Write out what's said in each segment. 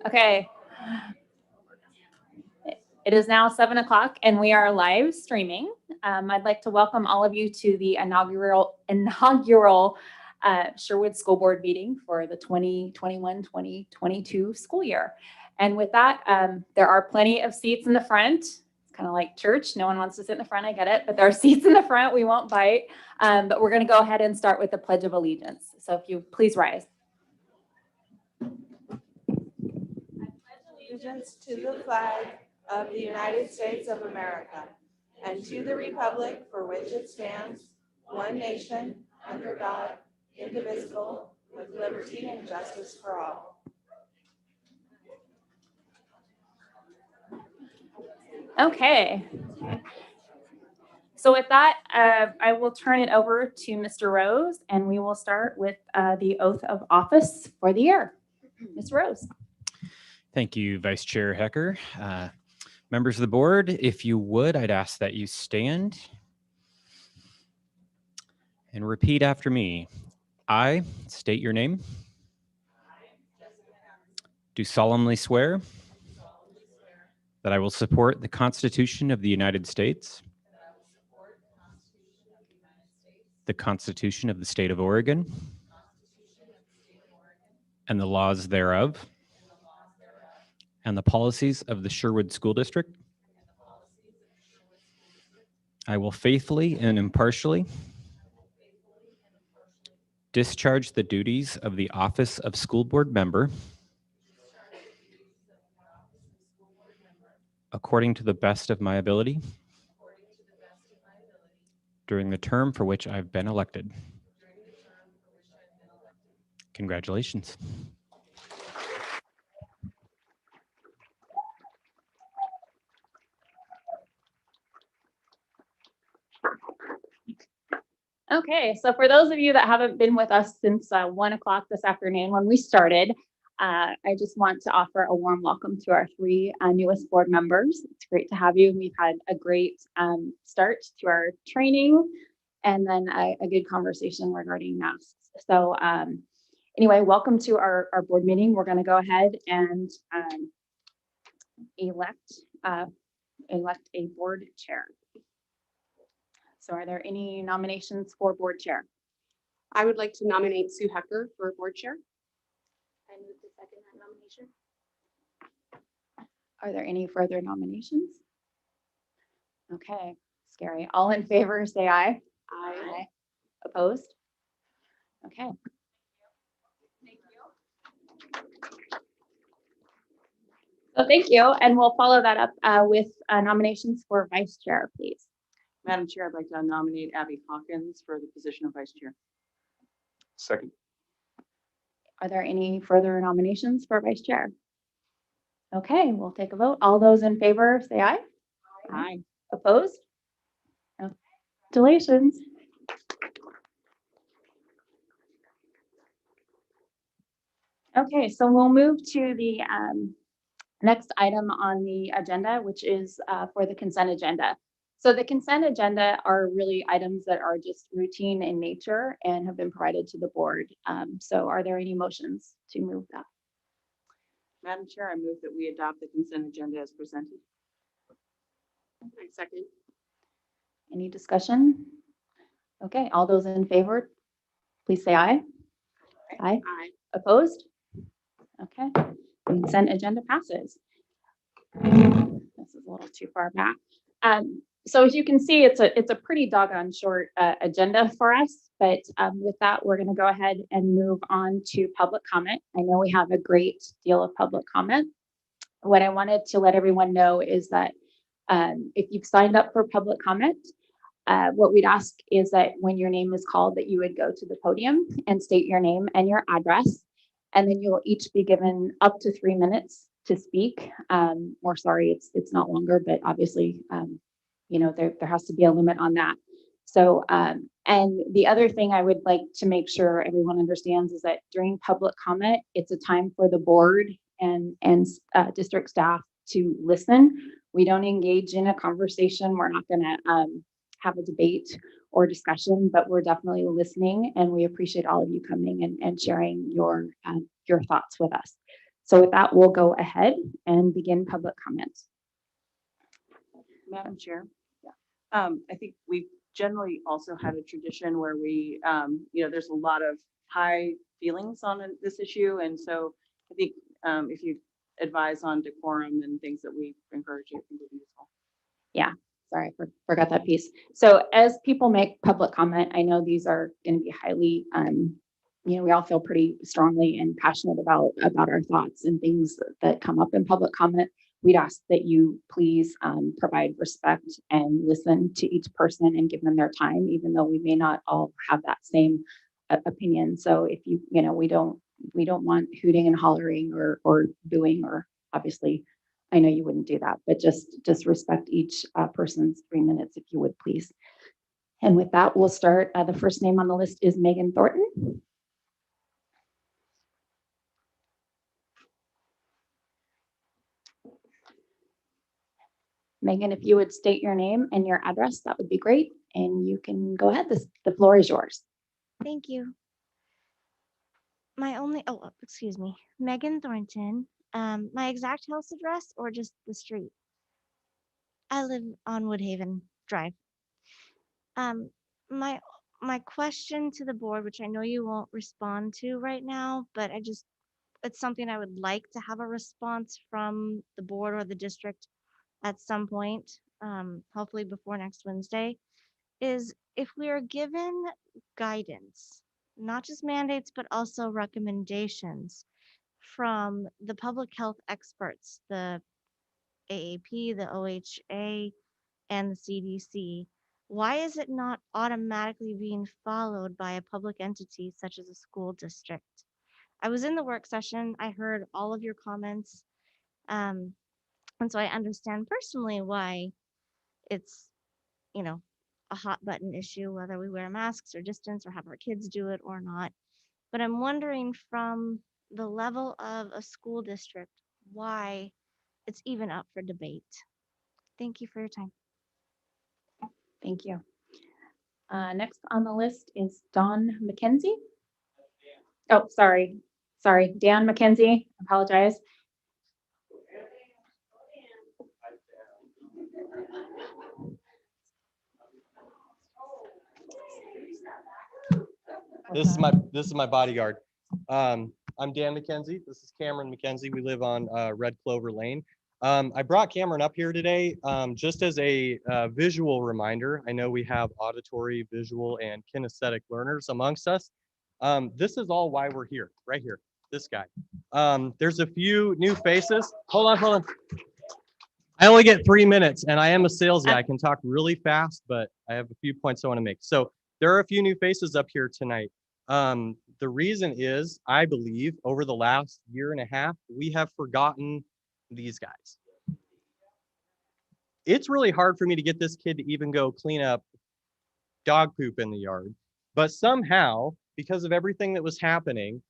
Okay. It is now 7 o'clock and we are live streaming. I'd like to welcome all of you to the inaugural Sherwood School Board meeting for the 2021-2022 school year. And with that, there are plenty of seats in the front. It's kind of like church. No one wants to sit in the front. I get it, but there are seats in the front. We won't bite. But we're going to go ahead and start with the Pledge of Allegiance. So if you please rise. Allegiance to the flag of the United States of America and to the republic for which it stands, one nation, under God, indivisible, with liberty and justice for all. Okay. So with that, I will turn it over to Mr. Rose, and we will start with the oath of office for the year. Mr. Rose. Thank you, Vice Chair Hecker. Members of the board, if you would, I'd ask that you stand and repeat after me. I state your name. Do solemnly swear that I will support the Constitution of the United States, the Constitution of the State of Oregon, and the laws thereof, and the policies of the Sherwood School District. I will faithfully and impartially discharge the duties of the office of school board member according to the best of my ability during the term for which I've been elected. Congratulations. Okay, so for those of you that haven't been with us since 1 o'clock this afternoon when we started, I just want to offer a warm welcome to our 3 newest board members. It's great to have you. We've had a great start to our training and then a good conversation regarding masks. So anyway, welcome to our board meeting. We're going to go ahead and elect a board chair. So are there any nominations for board chair? I would like to nominate Sue Hecker for board chair. I move to second that nomination. Are there any further nominations? Okay, scary. All in favor, say aye. Aye. Opposed? Okay. Thank you. So thank you, and we'll follow that up with nominations for vice chair, please. Madam Chair, I'd like to nominate Abby Hawkins for the position of Vice Chair. Second. Are there any further nominations for vice chair? Okay, we'll take a vote. All those in favor, say aye. Aye. Opposed? No. Congratulations. Okay, so we'll move to the next item on the agenda, which is for the consent agenda. So the consent agenda are really items that are just routine in nature and have been provided to the board. So are there any motions to move that? Madam Chair, I move that we adopt the consent agenda as presented. I second. Any discussion? Okay, all those in favor, please say aye. Aye. Aye. Opposed? Okay, consent agenda passes. This is a little too far back. So as you can see, it's a pretty doggone short agenda for us, but with that, we're going to go ahead and move on to public comment. I know we have a great deal of public comment. What I wanted to let everyone know is that if you've signed up for public comment, what we'd ask is that when your name is called, that you would go to the podium and state your name and your address, and then you'll each be given up to 3 minutes to speak. Or sorry, it's not longer, but obviously, you know, there has to be a limit on that. So, and the other thing I would like to make sure everyone understands is that during public comment, it's a time for the board and district staff to listen. We don't engage in a conversation. We're not going to have a debate or discussion, but we're definitely listening, and we appreciate all of you coming and sharing your thoughts with us. So with that, we'll go ahead and begin public comments. Madam Chair. I think we've generally also had a tradition where we, there's a lot of high feelings on this issue. And so I think if you advise on decorum and things that we encourage, I think would be useful. Sorry, I forgot that piece. So as people make public comment, I know these are going to be highly, we all feel pretty strongly and passionate about our thoughts and things that come up in public comment. We'd ask that you please provide respect and listen to each person and give them their time, even though we may not all have that same opinion. So if we don't want hooting and hollering or booing, or obviously I know you wouldn't do that, but just respect each person's 3 minutes, if you would, please. And with that, we'll start. The first name on the list is Megan Thornton. Megan, if you would state your name and your address, that would be great. And you can go ahead. The floor is yours. Thank you. Excuse me, Megan Thornton. My exact house address or just the street? I live on Woodhaven Drive. My question to the board, which I know you won't respond to right now, but it's something I would like to have a response from the board or the district at some point, hopefully before next Wednesday, is if we are given guidance, not just mandates, but also recommendations from the public health experts, the AAP, the OHA, and the CDC, why is it not automatically being followed by a public entity such as a school district? I was in the work session, I heard all of your comments, and so I understand personally why it's, a hot button issue, whether we wear masks or distance or have our kids do it or not. But I'm wondering from the level of a school district, why it's even up for debate. Thank you for your time. Thank you. Next on the list is Don McKenzie. Oh, sorry. Dan McKenzie. Apologize. This is my bodyguard. I'm Dan McKenzie. This is Cameron McKenzie. We live on Red Clover Lane. I brought Cameron up here today just as a visual reminder. I know we have auditory, visual, and kinesthetic learners amongst us. This is all why we're here, right here, this guy. There's a few new faces. Hold on. I only get 3 minutes, and I am a sales guy. I can talk really fast, but I have a few points I want to make. So there are a few new faces up here tonight. The reason is, I believe, over the last year and a half, we have forgotten these guys. It's really hard for me to get this kid to even go clean up dog poop in the yard. But somehow, because of everything that was happening,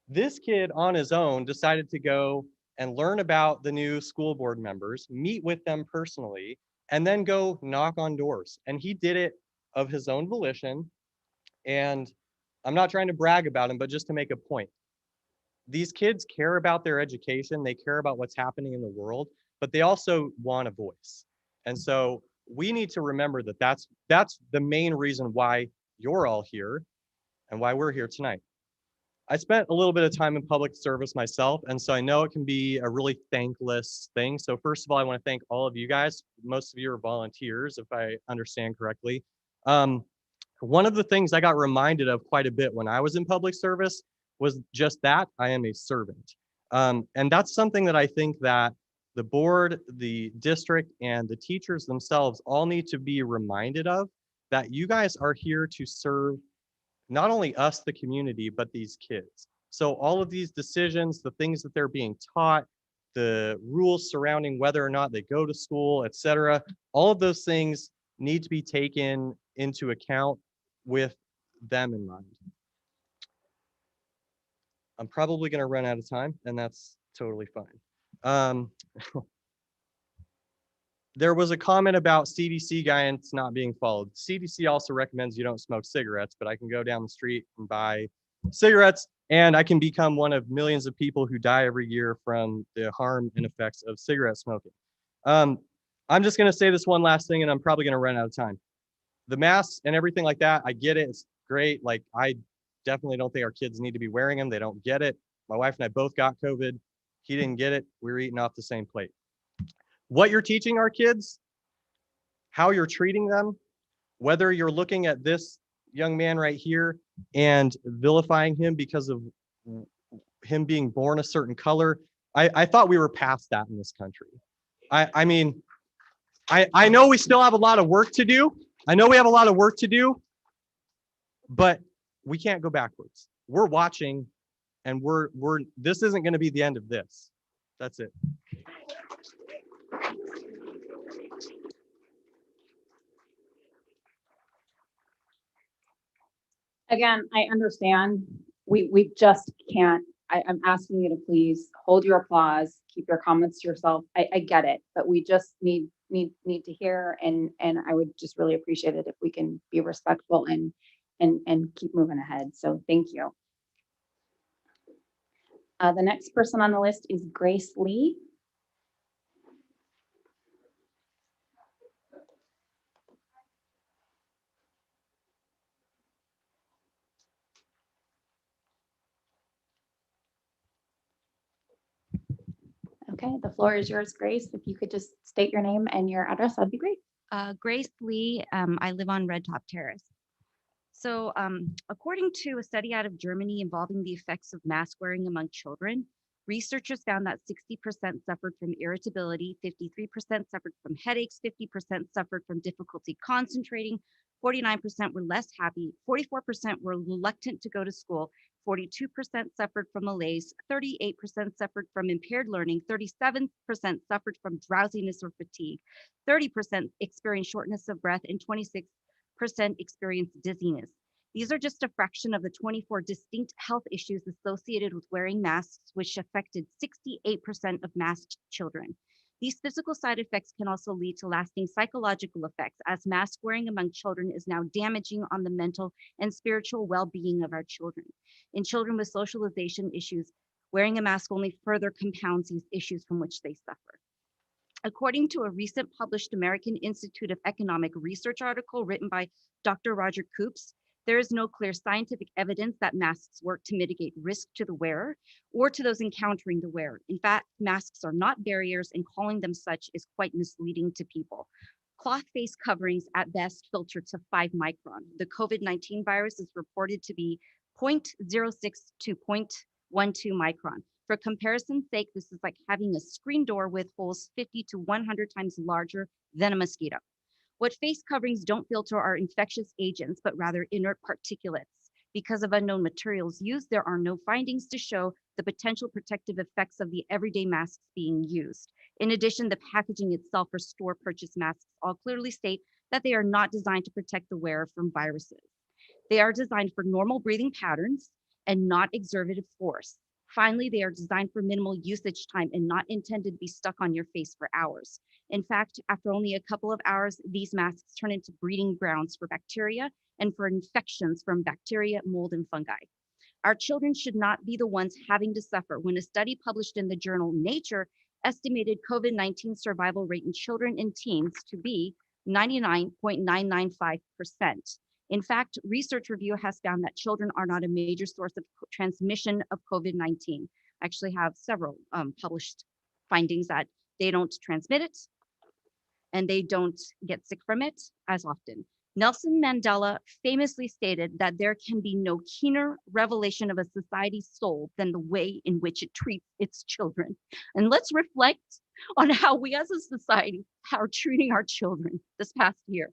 this kid on his own decided to go and learn about the new school board members, meet with them personally, and then go knock on doors. And he did it of his own volition. And I'm not trying to brag about him, but just to make a point. These kids care about their education. They care about what's happening in the world, but they also want a voice. And so we need to remember that that's the main reason why you're all here and why we're here tonight. I spent a little bit of time in public service myself, and so I know it can be a really thankless thing. So first of all, I want to thank all of you guys. Most of you are volunteers, if I understand correctly. One of the things I got reminded of quite a bit when I was in public service was just that I am a servant. And that's something that I think that the board, the district, and the teachers themselves all need to be reminded of, that you guys are here to serve not only us, the community, but these kids. So all of these decisions, the things that they're being taught, the rules surrounding whether or not they go to school, etc., all of those things need to be taken into account with them in mind. I'm probably going to run out of time, and that's totally fine. There was a comment about CDC guidance not being followed. CDC also recommends you don't smoke cigarettes, but I can go down the street and buy cigarettes and I can become one of millions of people who die every year from the harm and effects of cigarette smoking. I'm just going to say this one last thing, and I'm probably going to run out of time. The masks and everything like that, I get it. It's great. Like, I definitely don't think our kids need to be wearing them. They don't get it. My wife and I both got COVID. He didn't get it. We were eating off the same plate. What you're teaching our kids, how you're treating them, whether you're looking at this young man right here and vilifying him because of him being born a certain color, I thought we were past that in this country. I mean, I know we still have a lot of work to do. I know we have a lot of work to do, but we can't go backwards. We're watching, and this isn't going to be the end of this. That's it. Again, I understand. We just can't. I'm asking you to please hold your applause, keep your comments to yourself. I get it, but we just need to hear, and I would just really appreciate it if we can be respectful and keep moving ahead. So thank you. The next person on the list is Grace Lee. Okay, the floor is yours, Grace. If you could just state your name and your address, that'd be great. Grace Lee, I live on Red Top Terrace. So according to a study out of Germany involving the effects of mask wearing among children, researchers found that 60% suffered from irritability, 53% suffered from headaches, 50% suffered from difficulty concentrating, 49% were less happy, 44% were reluctant to go to school, 42% suffered from malaise, 38% suffered from impaired learning, 37% suffered from drowsiness or fatigue, 30% experienced shortness of breath, and 26% experienced dizziness. These are just a fraction of the 24 distinct health issues associated with wearing masks, which affected 68% of masked children. These physical side effects can also lead to lasting psychological effects, as mask wearing among children is now damaging on the mental and spiritual well-being of our children. In children with socialization issues, wearing a mask only further compounds these issues from which they suffer. According to a recent published American Institute of Economic Research article written by Dr. Roger Coops, there is no clear scientific evidence that masks work to mitigate risk to the wearer or to those encountering the wearer. In fact, masks are not barriers, and calling them such is quite misleading to people. Cloth face coverings at best filter to 5 micron. The COVID-19 virus is reported to be 0.06 to 0.12 micron. For comparison's sake, this is like having a screen door with holes 50 to 100 times larger than a mosquito. What face coverings don't filter are infectious agents, but rather inert particulates. Because of unknown materials used, there are no findings to show the potential protective effects of the everyday masks being used. In addition, the packaging itself for store purchase masks all clearly state that they are not designed to protect the wearer from viruses. They are designed for normal breathing patterns and not exertive force. Finally, they are designed for minimal usage time and not intended to be stuck on your face for hours. In fact, after only a couple of hours, these masks turn into breeding grounds for bacteria and for infections from bacteria, mold, and fungi. Our children should not be the ones having to suffer when a study published in the journal Nature estimated COVID-19 survival rate in children and teens to be 99.995%. In fact, research review has found that children are not a major source of transmission of COVID-19. I actually have several published findings that they don't transmit it and they don't get sick from it as often. Nelson Mandela famously stated that there can be no keener revelation of a society's soul than the way in which it treats its children. And let's reflect on how we as a society are treating our children this past year.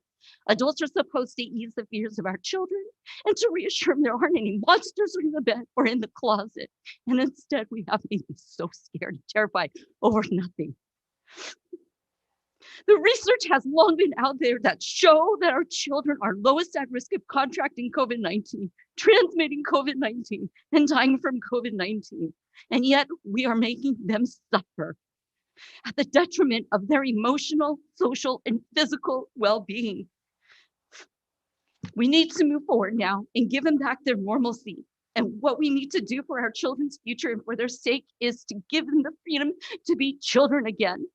Adults are supposed to ease the fears of our children and to reassure them there aren't any monsters in the bed or in the closet. And instead, we have been so scared and terrified over nothing. The research has long been out there that show that our children are lowest at risk of contracting COVID-19, transmitting COVID-19, and dying from COVID-19. And yet we are making them suffer at the detriment of their emotional, social, and physical well-being. We need to move forward now and give them back their normalcy. And what we need to do for our children's future and for their sake is to give them the freedom to be children again.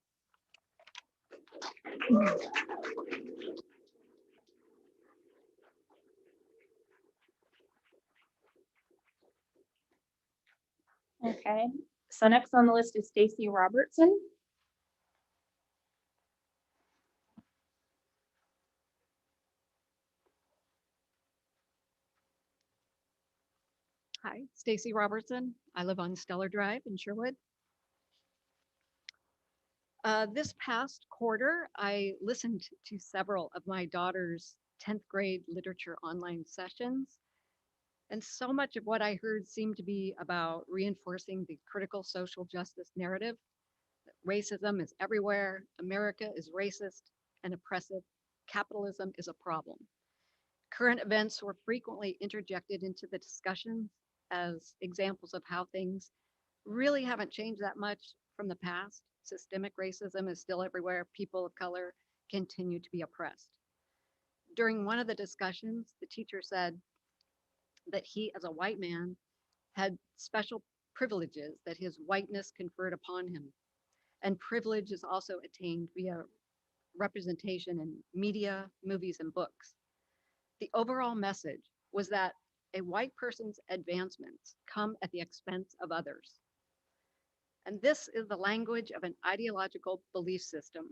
Okay, so next on the list is Stacey Robertson. Hi, Stacey Robertson. I live on Stellar Drive in Sherwood. This past quarter, I listened to several of my daughter's 10th grade literature online sessions. And so much of what I heard seemed to be about reinforcing the critical social justice narrative. That racism is everywhere, America is racist and oppressive, capitalism is a problem. Current events were frequently interjected into the discussions as examples of how things really haven't changed that much from the past. Systemic racism is still everywhere. People of color continue to be oppressed. During one of the discussions, the teacher said that he, as a white man, had special privileges that his whiteness conferred upon him. And privilege is also attained via representation in media, movies, and books. The overall message was that a white person's advancements come at the expense of others. And this is the language of an ideological belief system.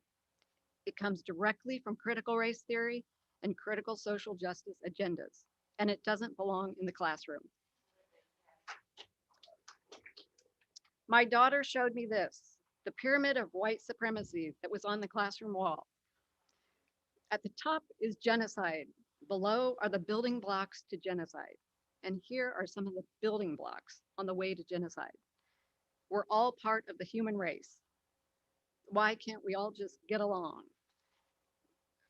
It comes directly from critical race theory and critical social justice agendas, and it doesn't belong in the classroom. My daughter showed me this, the pyramid of white supremacy that was on the classroom wall. At the top is genocide. Below are the building blocks to genocide. And here are some of the building blocks on the way to genocide. We're all part of the human race. Why can't we all just get along?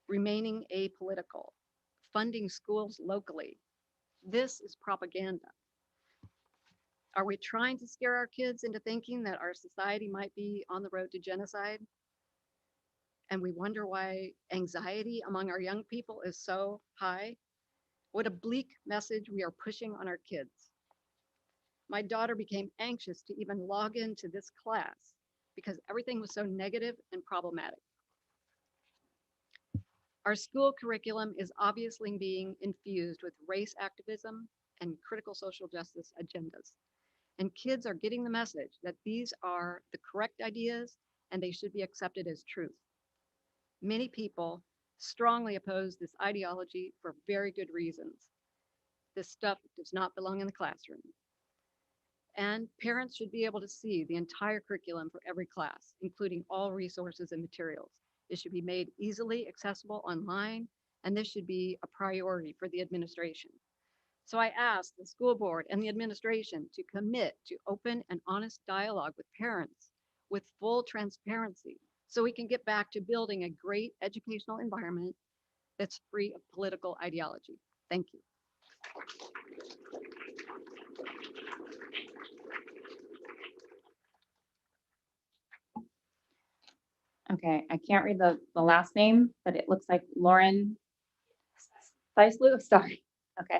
Remaining apolitical, funding schools locally. This is propaganda. Are we trying to scare our kids into thinking that our society might be on the road to genocide? And we wonder why anxiety among our young people is so high? What a bleak message we are pushing on our kids. My daughter became anxious to even log into this class because everything was so negative and problematic. Our school curriculum is obviously being infused with race activism and critical social justice agendas. And kids are getting the message that these are the correct ideas and they should be accepted as truth. Many people strongly oppose this ideology for very good reasons. This stuff does not belong in the classroom. And parents should be able to see the entire curriculum for every class, including all resources and materials. It should be made easily accessible online, and this should be a priority for the administration. So I ask the school board and the administration to commit to open and honest dialogue with parents with full transparency so we can get back to building a great educational environment that's free of political ideology. Thank you. Okay, I can't read the last name, but it looks like Lauren Seislu, sorry. Okay.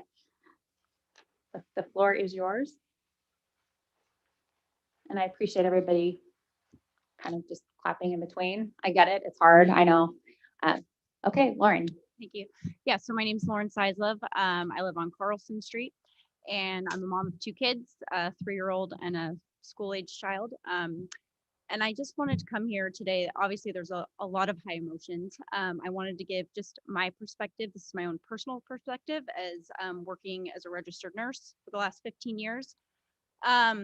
The floor is yours. And I appreciate everybody kind of just clapping in between. I get it, it's hard, I know. Okay, Lauren. Thank you. Yeah, so my name is Lauren Selov. I live on Carlson Street, and I'm a mom of two kids, a 3-year-old and a school-age child. And I just wanted to come here today. Obviously, there's a lot of high emotions. I wanted to give just my perspective. This is my own personal perspective as working as a registered nurse for the last 15 years. I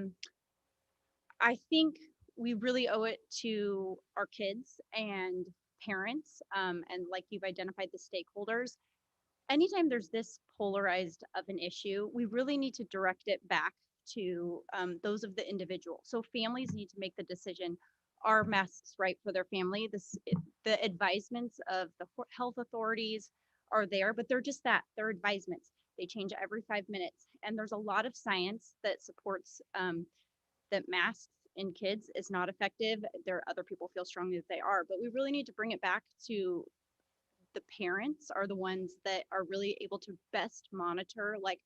think we really owe it to our kids and parents, and like you've identified the stakeholders. Anytime there's this polarized of an issue, we really need to direct it back to those of the individual. So families need to make the decision, are masks right for their family? The advisements of the health authorities are there, but they're just that, they're advisements. They change every 5 minutes. And there's a lot of science that supports that masks in kids is not effective. Other people feel strongly that they are, but we really need to bring it back to the parents are the ones that are really able to best monitor, like,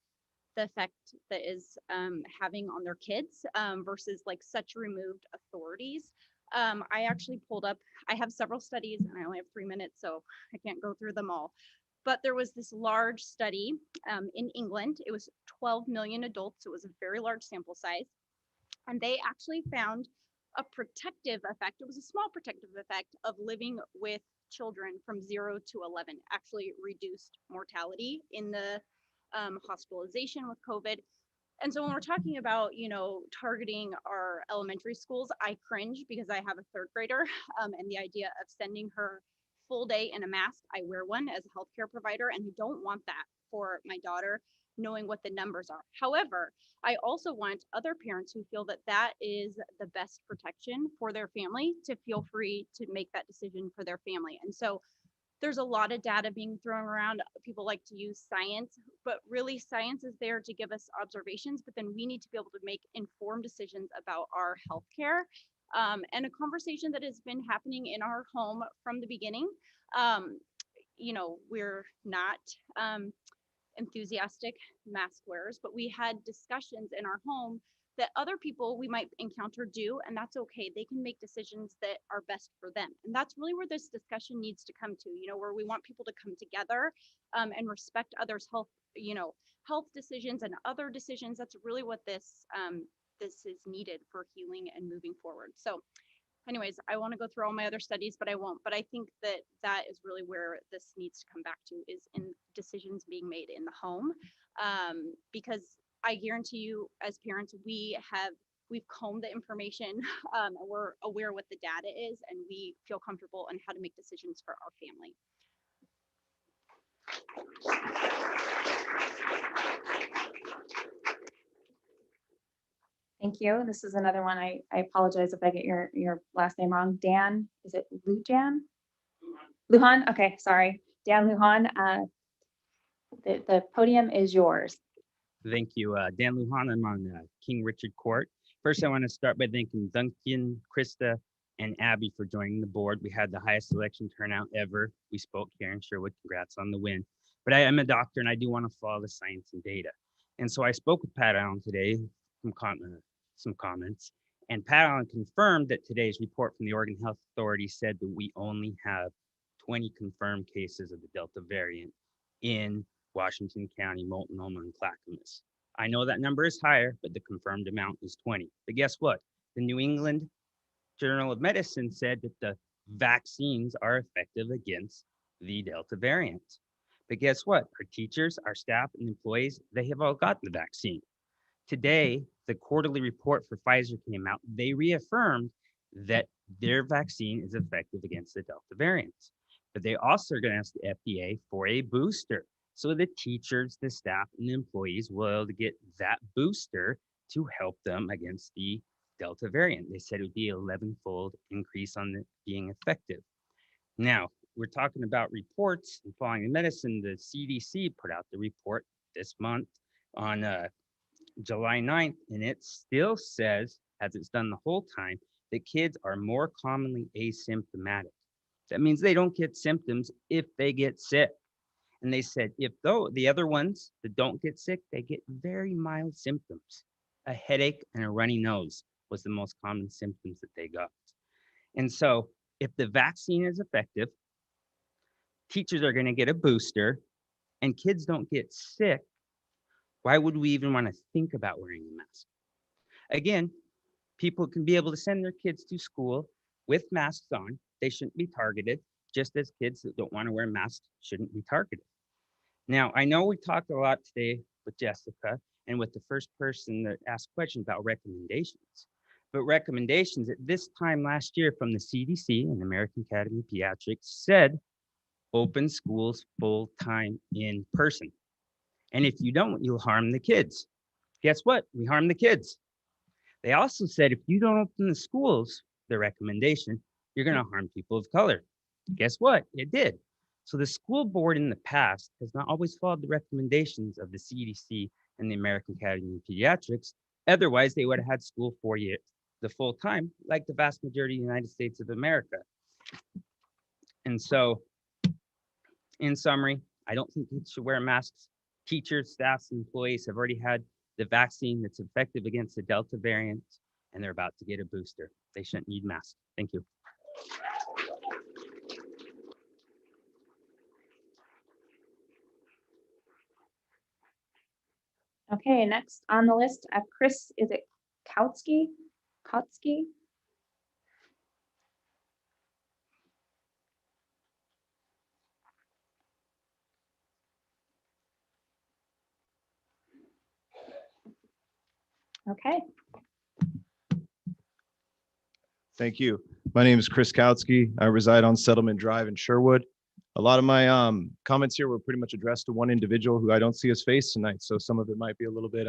the effect that is having on their kids versus like such removed authorities. I actually pulled up, I have several studies and I only have 3 minutes, so I can't go through them all. But there was this large study in England. It was 12 million adults. It was a very large sample size. And they actually found a protective effect. It was a small protective effect of living with children from 0 to 11, actually reduced mortality in the hospitalization with COVID. And so when we're talking about, you know, targeting our elementary schools, I cringe because I have a third grader and the idea of sending her full day in a mask. I wear one as a healthcare provider and I don't want that for my daughter, knowing what the numbers are. However, I also want other parents who feel that that is the best protection for their family to feel free to make that decision for their family. And so there's a lot of data being thrown around. People like to use science, but really science is there to give us observations, but then we need to be able to make informed decisions about our healthcare. And a conversation that has been happening in our home from the beginning. You know, we're not enthusiastic mask wearers, but we had discussions in our home that other people we might encounter do, and that's okay. They can make decisions that are best for them. And that's really where this discussion needs to come to, you know, where we want people to come together and respect others' health, you know, health decisions and other decisions. That's really what this is needed for healing and moving forward. So anyways, I want to go through all my other studies, but I won't. But I think that that is really where this needs to come back to, is in decisions being made in the home. Because I guarantee you, as parents, we've combed the information, and we're aware what the data is, and we feel comfortable on how to make decisions for our family. Thank you. This is another one. I apologize if I get your last name wrong. Dan, is it Lujan? Lujan? Okay, sorry. Dan Lujan, the podium is yours. Thank you. Dan Lujan, I'm on King Richard Court. First, I want to start by thanking Duncan, Krista, and Abby for joining the board. We had the highest election turnout ever. We spoke here in Sherwood. Congrats on the win. But I am a doctor and I do want to follow the science and data. And so I spoke with Pat Allen today, some comments, and Pat Allen confirmed that today's report from the Oregon Health Authority said that we only have 20 confirmed cases of the Delta variant in Washington County, Multnomah, and Clackamas. I know that number is higher, but the confirmed amount is 20. But guess what? The New England Journal of Medicine said that the vaccines are effective against the Delta variant. But guess what? Our teachers, our staff, and employees, they have all got the vaccine. Today, the quarterly report for Pfizer came out. They reaffirmed that their vaccine is effective against the Delta variant. But they also are going to ask the FDA for a booster. So the teachers, the staff, and the employees will be able to get that booster to help them against the Delta variant. They said it would be an 11-fold increase on it being effective. Now, we're talking about reports and following the medicine. The CDC put out the report this month on July 9th, and it still says, as it's done the whole time, that kids are more commonly asymptomatic. That means they don't get symptoms if they get sick. And they said, if though the other ones that don't get sick, they get very mild symptoms. A headache and a runny nose was the most common symptoms that they got. And so if the vaccine is effective, teachers are going to get a booster, and kids don't get sick, why would we even want to think about wearing a mask? Again, people can be able to send their kids to school with masks on. They shouldn't be targeted, just as kids that don't want to wear masks shouldn't be targeted. Now, I know we talked a lot today with Jessica and with the first person that asked questions about recommendations. But recommendations at this time last year from the CDC and the American Academy of Pediatrics said open schools full time in person. And if you don't, you'll harm the kids. Guess what? We harm the kids. They also said if you don't open the schools, the recommendation, you're going to harm people of color. Guess what? It did. So the school board in the past has not always followed the recommendations of the CDC and the American Academy of Pediatrics. Otherwise, they would have had school 4 years, the full time, like the vast majority of the United States of America. And so, in summary, I don't think kids should wear masks Teachers, staffs, and employees have already had the vaccine that's effective against the Delta variant, and they're about to get a booster. They shouldn't need masks. Thank you. Okay, next on the list, Chris, is it Kautsky? Kautsky? Okay, Thank you. My name is Chriskowski. I reside on Settlement Drive in Sherwood. A lot of my comments here were pretty much addressed to one individual who I don't see his face tonight, so some of it might be a little bit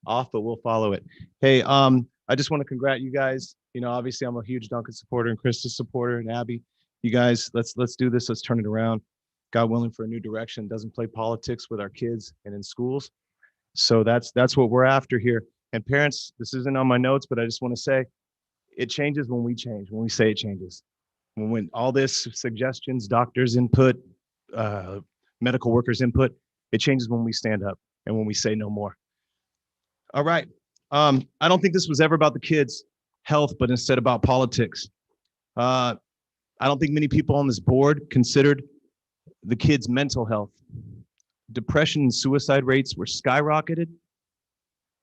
off, but we'll follow it. Hey, I just want to congratulate you guys. You know, obviously I'm a huge Duncan supporter and Krista's supporter and Abby. You guys, let's do this. Let's turn it around. God willing, for a new direction. Doesn't play politics with our kids and in schools. So that's what we're after here. And parents, this isn't on my notes, but I just want to say it changes when we change, when we say it changes. When all this suggestions, doctors input, medical workers input, it changes when we stand up and when we say no more. All right. I don't think this was ever about the kids' health, but instead about politics. I don't think many people on this board considered the kids' mental health. Depression and suicide rates were skyrocketed.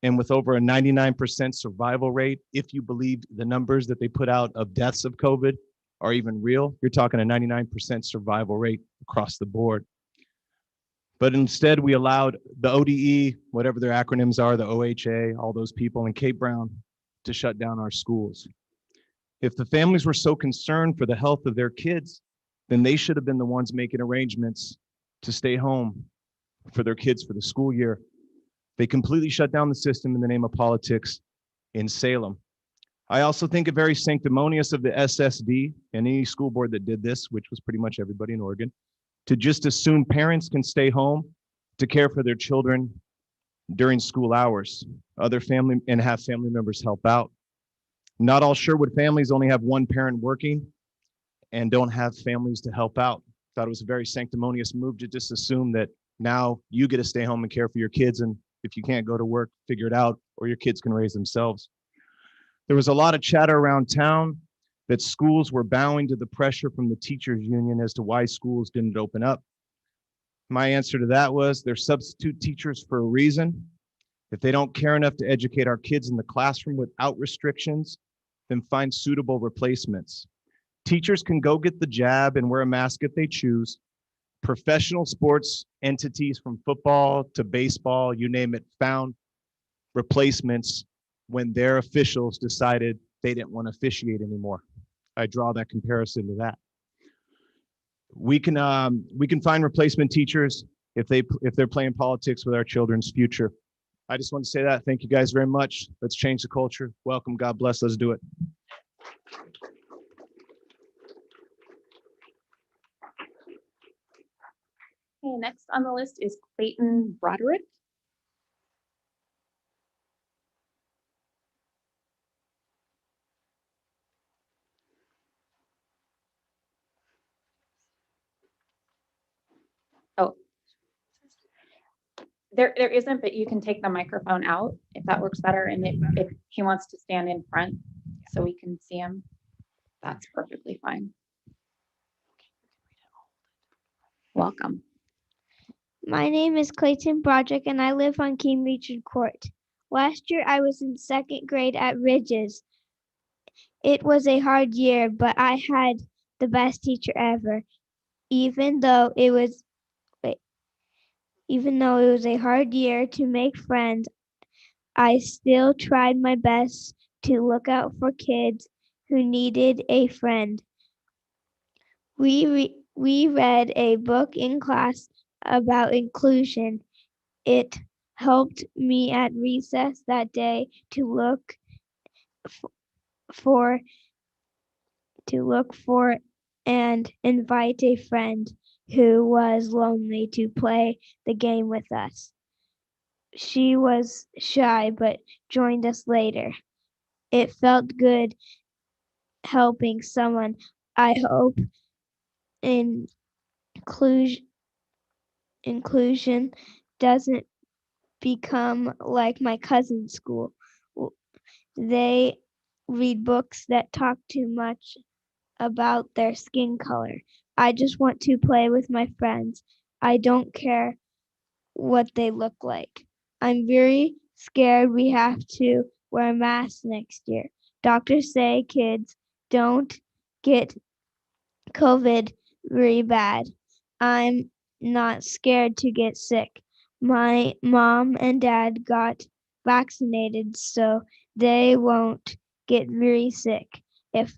And with over a 99% survival rate, if you believed the numbers that they put out of deaths of COVID are even real, you're talking a 99% survival rate across the board. But instead, we allowed the ODE, whatever their acronyms are, the OHA, all those people, and Kate Brown to shut down our schools. If the families were so concerned for the health of their kids, then they should have been the ones making arrangements to stay home for their kids for the school year. They completely shut down the system in the name of politics in Salem. I also think it very sanctimonious of the SSD and any school board that did this, which was pretty much everybody in Oregon, to just assume parents can stay home to care for their children during school hours, and have family members help out. Not all Sherwood families only have one parent working and don't have families to help out. Thought it was a very sanctimonious move to just assume that now you get to stay home and care for your kids, and if you can't go to work, figure it out, or your kids can raise themselves. There was a lot of chatter around town that schools were bowing to the pressure from the teachers union as to why schools didn't open up. My answer to that was they're substitute teachers for a reason. If they don't care enough to educate our kids in the classroom without restrictions, then find suitable replacements. Teachers can go get the jab and wear a mask if they choose. Professional sports entities from football to baseball, you name it, found replacements when their officials decided they didn't want to officiate anymore. I draw that comparison to that. We can find replacement teachers if they're playing politics with our children's future. I just want to say that. Thank you guys very much. Let's change the culture. Welcome. God bless. Let's do it. okay, next on the list is Clayton Broderick. Oh, there isn't, but you can take the microphone out if that works better. And if he wants to stand in front so we can see him, that's perfectly fine. Welcome. My name is Clayton Broderick and I live on King Richard Court. Last year I was in second grade at Ridges. It was a hard year, but I had the best teacher ever. Even though it was a hard year to make friends, I still tried my best to look out for kids who needed a friend. We read a book in class about inclusion. It helped me at recess that day to look for and invite a friend who was lonely to play the game with us. She was shy but joined us later. It felt good helping someone. I hope inclusion doesn't become like my cousin's school. They read books that talk too much about their skin color. I just want to play with my friends. I don't care what they look like. I'm very scared we have to wear masks next year. Doctors say kids don't get COVID very bad. I'm not scared to get sick. My mom and dad got vaccinated, so they won't get very sick. If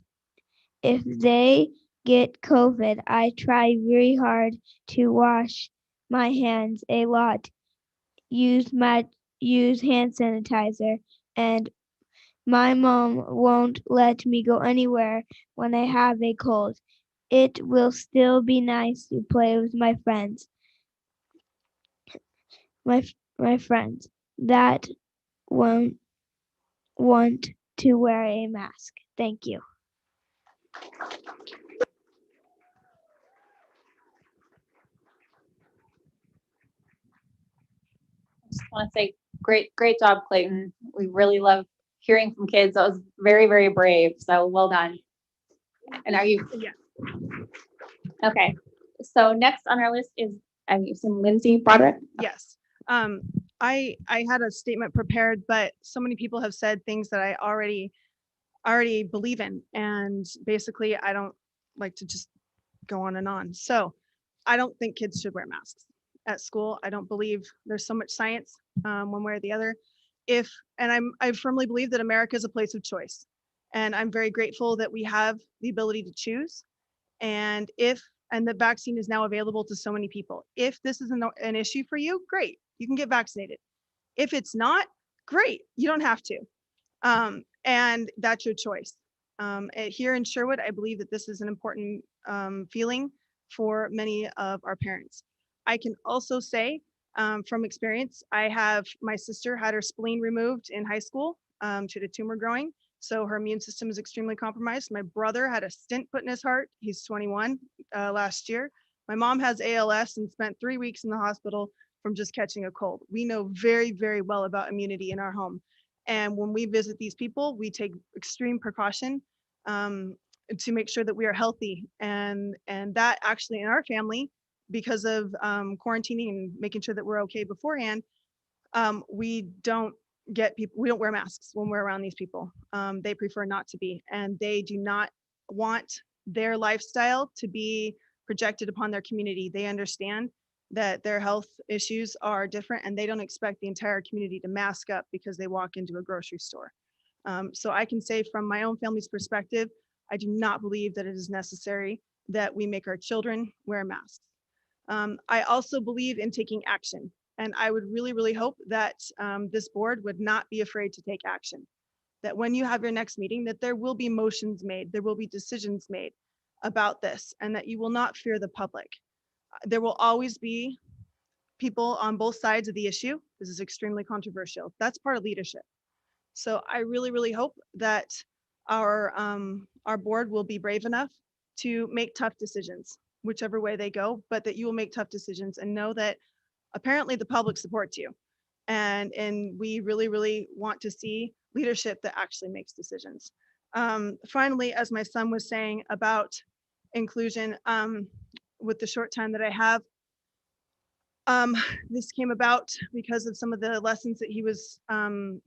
they get COVID, I try very hard to wash my hands a lot, use hand sanitizer, and my mom won't let me go anywhere when I have a cold. It will still be nice to play with my friends. My friends that won't want to wear a mask. Thank you. Just want to say great job, Clayton. We really love hearing from kids. That was very, very brave. So well done. And are you? Yeah. Okay. So next on our list is, I assume Lindsay Broderick. Yes. I had a statement prepared, but so many people have said things that I already believe in. And basically, I don't like to just go on and on. So I don't think kids should wear masks at school. I don't believe there's so much science one way or the other. I firmly believe that America is a place of choice. And I'm very grateful that we have the ability to choose. And the vaccine is now available to so many people. If this is an issue for you, great, you can get vaccinated. If it's not, great, you don't have to. And that's your choice. Here in Sherwood, I believe that this is an important feeling for many of our parents. I can also say from experience, my sister had her spleen removed in high school. She had a tumor growing, so her immune system is extremely compromised. My brother had a stent put in his heart. He's 21 last year. My mom has ALS and spent 3 weeks in the hospital from just catching a cold. We know very, very well about immunity in our home. And when we visit these people, we take extreme precaution to make sure that we are healthy. And that actually in our family, because of quarantining and making sure that we're okay beforehand, we don't wear masks when we're around these people. They prefer not to be, and they do not want their lifestyle to be projected upon their community. They understand that their health issues are different, and they don't expect the entire community to mask up because they walk into a grocery store. So I can say from my own family's perspective, I do not believe that it is necessary that we make our children wear masks. I also believe in taking action, and I would really, really hope that this board would not be afraid to take action. That when you have your next meeting, that there will be motions made, there will be decisions made about this, and that you will not fear the public. There will always be people on both sides of the issue. This is extremely controversial. That's part of leadership. So I really, really hope that our board will be brave enough to make tough decisions, whichever way they go, but that you will make tough decisions and know that apparently the public supports you. And we really, really want to see leadership that actually makes decisions. Finally, as my son was saying about inclusion, with the short time that I have, this came about because of some of the lessons that he was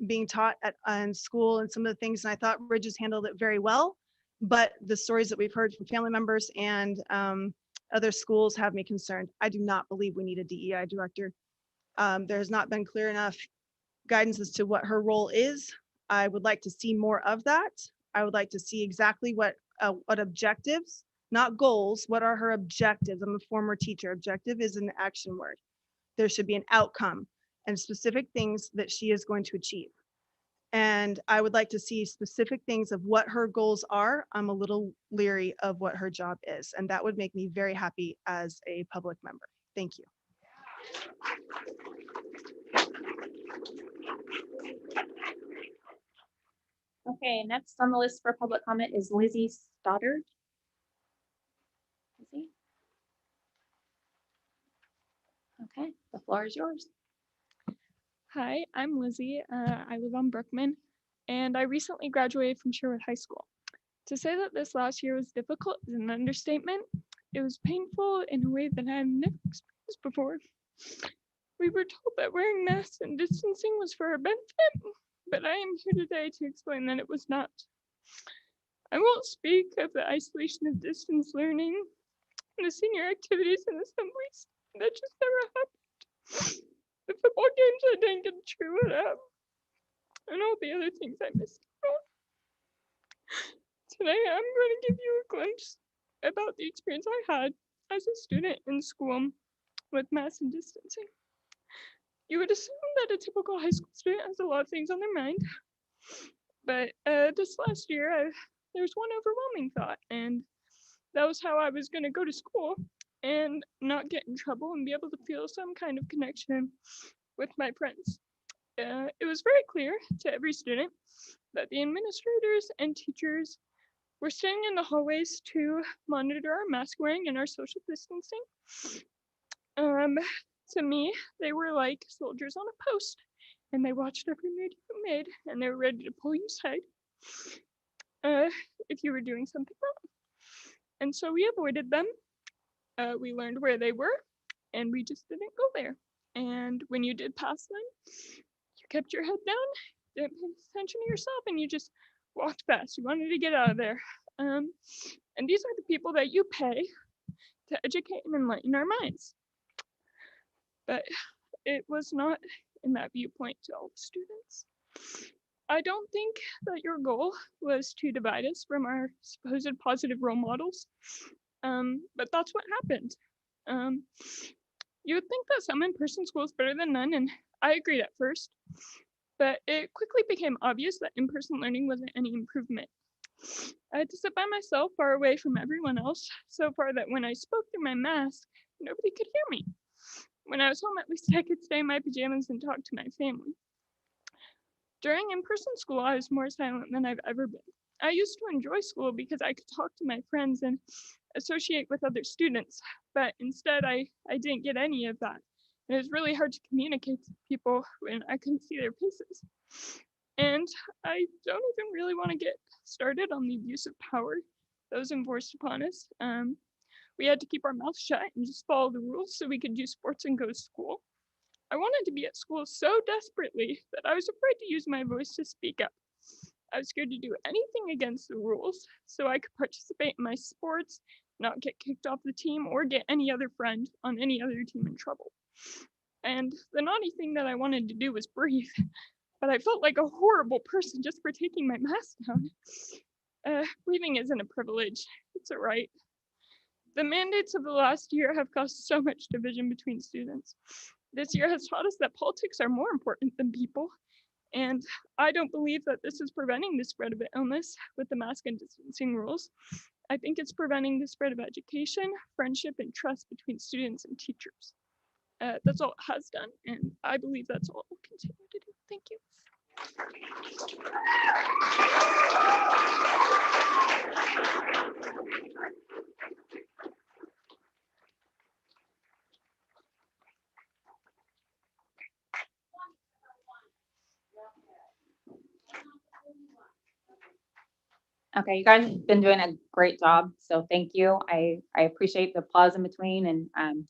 being taught in school and some of the things, and I thought Ridge handled it very well, but the stories that we've heard from family members and other schools have me concerned. I do not believe we need a DEI director. There has not been clear enough guidance as to what her role is. I would like to see more of that. I would like to see exactly what objectives, not goals, what are her objectives? I'm a former teacher. Objective is an action word. There should be an outcome and specific things that she is going to achieve. And I would like to see specific things of what her goals are. I'm a little leery of what her job is, and that would make me very happy as a public member. Thank you. Okay, next on the list for public comment is Lizzy Stoddard. Lizzy? Okay, the floor is yours. Hi, I'm Lizzy. I live on Brookman, and I recently graduated from Sherwood High School. To say that this last year was difficult is an understatement. It was painful in a way that I have never experienced before. We were told that wearing masks and distancing was for our benefit, but I am here today to explain that it was not. I won't speak of the isolation of distance learning, the senior activities and assemblies. That just never happened. The football games I didn't get to chew it up, and all the other things I missed out. Today I'm going to give you a glimpse about the experience I had as a student in school with mask and distancing. You would assume that a typical high school student has a lot of things on their mind, but this last year there's one overwhelming thought, and that was how I was going to go to school and not get in trouble and be able to feel some kind of connection with my friends. It was very clear to every student that the administrators and teachers were staying in the hallways to monitor our mask wearing and our social distancing. To me, they were like soldiers on a post, and they watched every move you made, and they were ready to pull you aside if you were doing something wrong. And so we avoided them. We learned where they were, and we just didn't go there. And when you did pass them, you kept your head down, didn't pay attention to yourself, and you just walked fast. You wanted to get out of there. And these are the people that you pay to educate and enlighten our minds. But it was not in that viewpoint to all the students. I don't think that your goal was to divide us from our supposed positive role models, but that's what happened. You would think that some in-person school is better than none, and I agreed at first, but it quickly became obvious that in-person learning wasn't any improvement. I had to sit by myself far away from everyone else, so far that when I spoke through my mask, nobody could hear me. When I was home, at least I could stay in my pajamas and talk to my family. During in-person school, I was more silent than I've ever been. I used to enjoy school because I could talk to my friends and associate with other students, but instead I didn't get any of that. And it was really hard to communicate to people when I couldn't see their faces. And I don't even really want to get started on the abuse of power that was enforced upon us. We had to keep our mouths shut and just follow the rules so we could do sports and go to school. I wanted to be at school so desperately that I was afraid to use my voice to speak up. I was scared to do anything against the rules so I could participate in my sports, not get kicked off the team, or get any other friend on any other team in trouble. And the naughty thing that I wanted to do was breathe, but I felt like a horrible person just for taking my mask down. Breathing isn't a privilege, it's a right. The mandates of the last year have caused so much division between students. This year has taught us that politics are more important than people, and I don't believe that this is preventing the spread of illness with the mask and distancing rules. I think it's preventing the spread of education, friendship, and trust between students and teachers. That's all it has done, and I believe that's all it will continue to do. Thank you. Okay, you guys have been doing a great job, so thank you. I appreciate the applause in between, and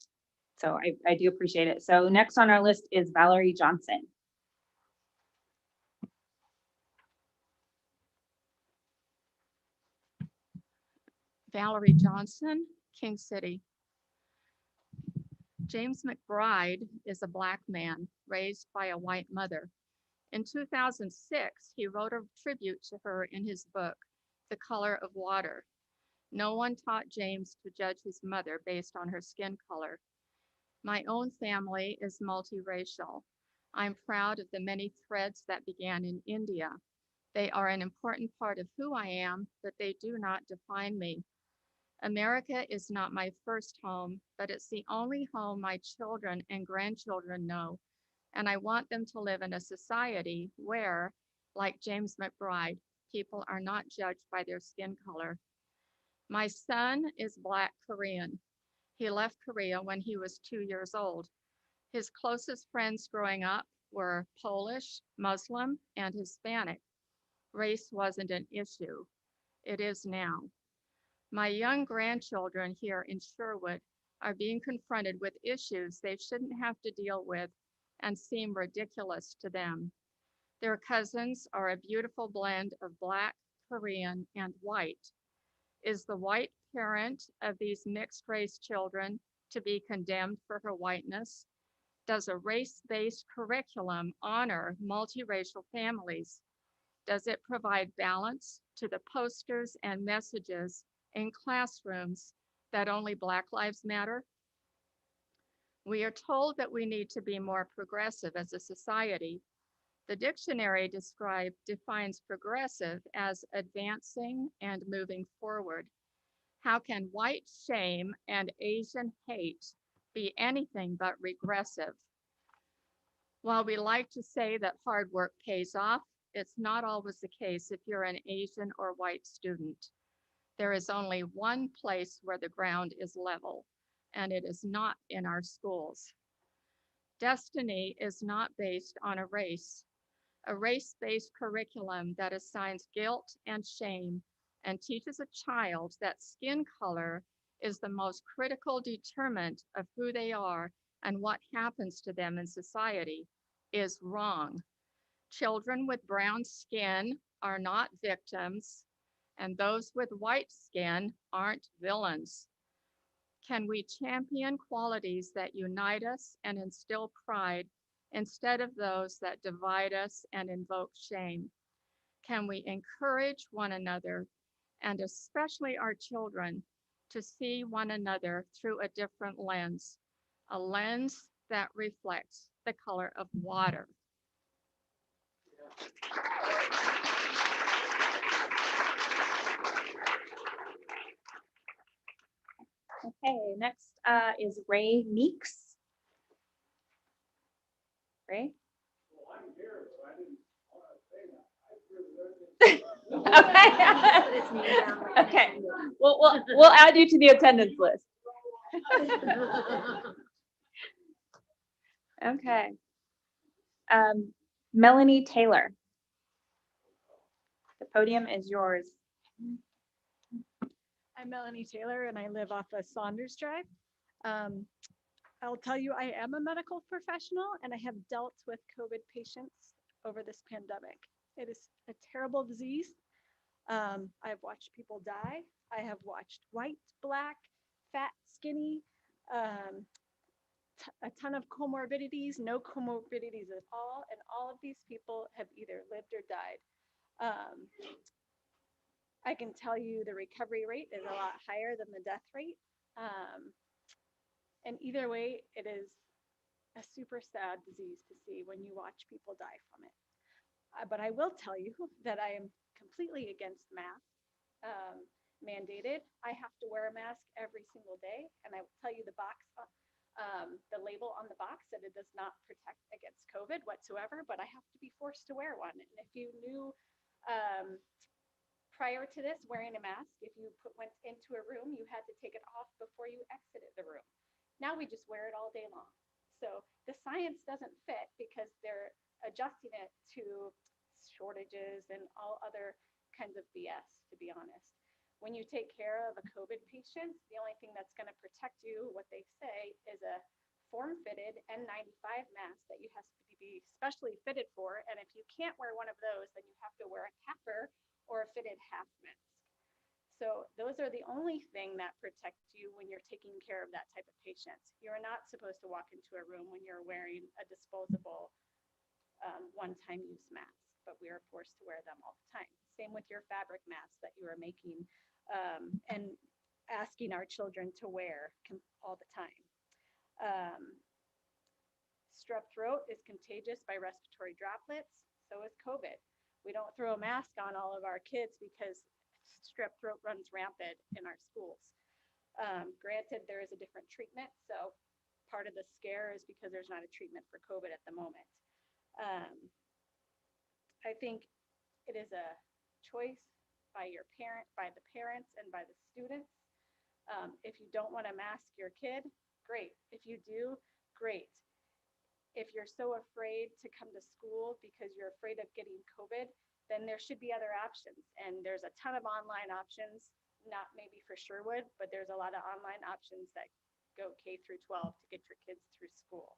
so I do appreciate it. So next on our list is Valerie Johnson. Valerie Johnson, King City. James McBride is a Black man raised by a white mother. In 2006, he wrote a tribute to her in his book, The Color of Water. No one taught James to judge his mother based on her skin color. My own family is multiracial. I'm proud of the many threads that began in India. They are an important part of who I am, but they do not define me. America is not my first home, but it's the only home my children and grandchildren know, and I want them to live in a society where, like James McBride, people are not judged by their skin color. My son is Black Korean. He left Korea when he was 2 years old. His closest friends growing up were Polish, Muslim, and Hispanic. Race wasn't an issue. It is now. My young grandchildren here in Sherwood are being confronted with issues they shouldn't have to deal with and seem ridiculous to them. Their cousins are a beautiful blend of Black, Korean, and white. Is the white parent of these mixed race children to be condemned for her whiteness? Does a race-based curriculum honor multiracial families? Does it provide balance to the posters and messages in classrooms that only Black Lives Matter? We are told that we need to be more progressive as a society. The dictionary defines progressive as advancing and moving forward. How can white shame and Asian hate be anything but regressive? While we like to say that hard work pays off, it's not always the case if you're an Asian or white student. There is only one place where the ground is level, and it is not in our schools. Destiny is not based on a race. A race-based curriculum that assigns guilt and shame and teaches a child that skin color is the most critical determinant of who they are and what happens to them in society is wrong. Children with brown skin are not victims, and those with white skin aren't villains. Can we champion qualities that unite us and instill pride instead of those that divide us and invoke shame? Can we encourage one another, and especially our children, to see one another through a different lens, a lens that reflects the color of water? Okay, next is Ray Meeks. Ray? Okay. Okay. We'll add you to the attendance list. Okay. Melanie Taylor. The podium is yours. I'm Melanie Taylor and I live off of Saunders Drive. I'll tell you, I am a medical professional and I have dealt with COVID patients over this pandemic. It is a terrible disease. I've watched people die. I have watched white, black, fat, skinny, a ton of comorbidities, no comorbidities at all. And all of these people have either lived or died. I can tell you the recovery rate is a lot higher than the death rate. And either way, it is a super sad disease to see when you watch people die from it. But I will tell you that I am completely against masks mandated. I have to wear a mask every single day. And I will tell you the label on the box that it does not protect against COVID whatsoever, but I have to be forced to wear one. And if you knew, prior to this, wearing a mask, if you went into a room, you had to take it off before you exited the room. Now we just wear it all day long. So the science doesn't fit because they're adjusting it to shortages and all other kinds of BS, to be honest. When you take care of a COVID patient, the only thing that's going to protect you, what they say, is a form-fitted N95 mask that you have to be specially fitted for. And if you can't wear one of those, then you have to wear a capper or a fitted half mask. So those are the only thing that protect you when you're taking care of that type of patient. You're not supposed to walk into a room when you're wearing a disposable one-time use mask, but we are forced to wear them all the time. Same with your fabric masks that you are making and asking our children to wear all the time. Strep throat is contagious by respiratory droplets. So is COVID. We don't throw a mask on all of our kids because strep throat runs rampant in our schools. Granted, there is a different treatment. So part of the scare is because there's not a treatment for COVID at the moment. I think it is a choice by the parents and by the students. If you don't want to mask your kid, great. If you do, great. if you're so afraid to come to school because you're afraid of getting COVID, then there should be other options. And there's a ton of online options, not maybe for Sherwood, but there's a lot of online options that go K through 12 to get your kids through school.